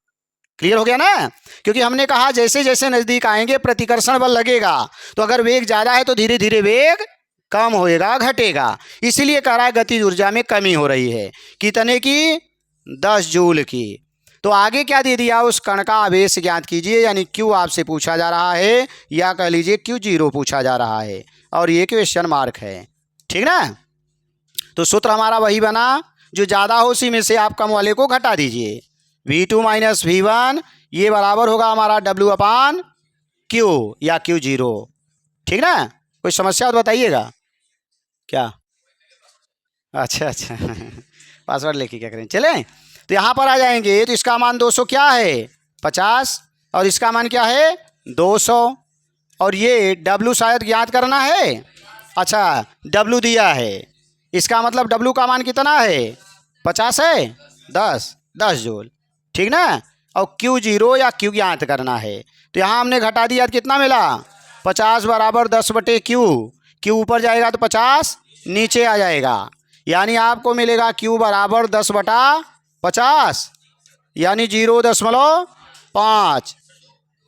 क्लियर हो गया ना? क्योंकि हमने कहा जैसे जैसे नज़दीक आएंगे प्रतिकर्षण बल लगेगा, तो अगर वेग ज़्यादा है तो धीरे धीरे वेग कम होएगा, घटेगा। इसीलिए कह रहा है गतिज ऊर्जा में कमी हो रही है। कितने की? 10 जूल की। तो आगे क्या दे दिया? उस कण का आवेश ज्ञात कीजिए, यानी क्यू आपसे पूछा जा रहा है, या कह लीजिए Q0 पूछा जा रहा है, और ये क्वेश्चन मार्क है। ठीक ना? तो सूत्र हमारा वही बना, जो ज़्यादा हो उसी में से आप कम वाले को घटा दीजिए। V2 माइनस V1 ये बराबर होगा हमारा W/Q या Q0। ठीक ना? कोई समस्या हो तो बताइएगा। क्या? अच्छा अच्छा पासवर्ड लेके क्या करें? चलें, तो यहाँ पर आ जाएंगे। तो इसका मान 200 क्या है? 50, और इसका मान क्या है? 200, और ये W शायद ज्ञात करना है। अच्छा, W दिया है, इसका मतलब W का मान कितना है? 50 है, 10 जूल। ठीक ना? और Q0 या Q ज्ञात करना है। तो यहाँ हमने घटा दिया तो कितना मिला? 50 बराबर 10/Q। Q ऊपर जाएगा तो 50 नीचे आ जाएगा, यानी आपको मिलेगा Q बराबर 10/50, यानी 0.5।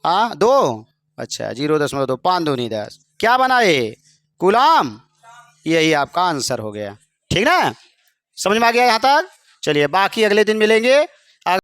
हाँ 2, अच्छा 0.2, 5 दूनी 10, क्या बना ये? कूलाम। यही आपका आंसर हो गया। ठीक ना? समझ में आ गया यहाँ तक? चलिए बाकी अगले दिन मिलेंगे।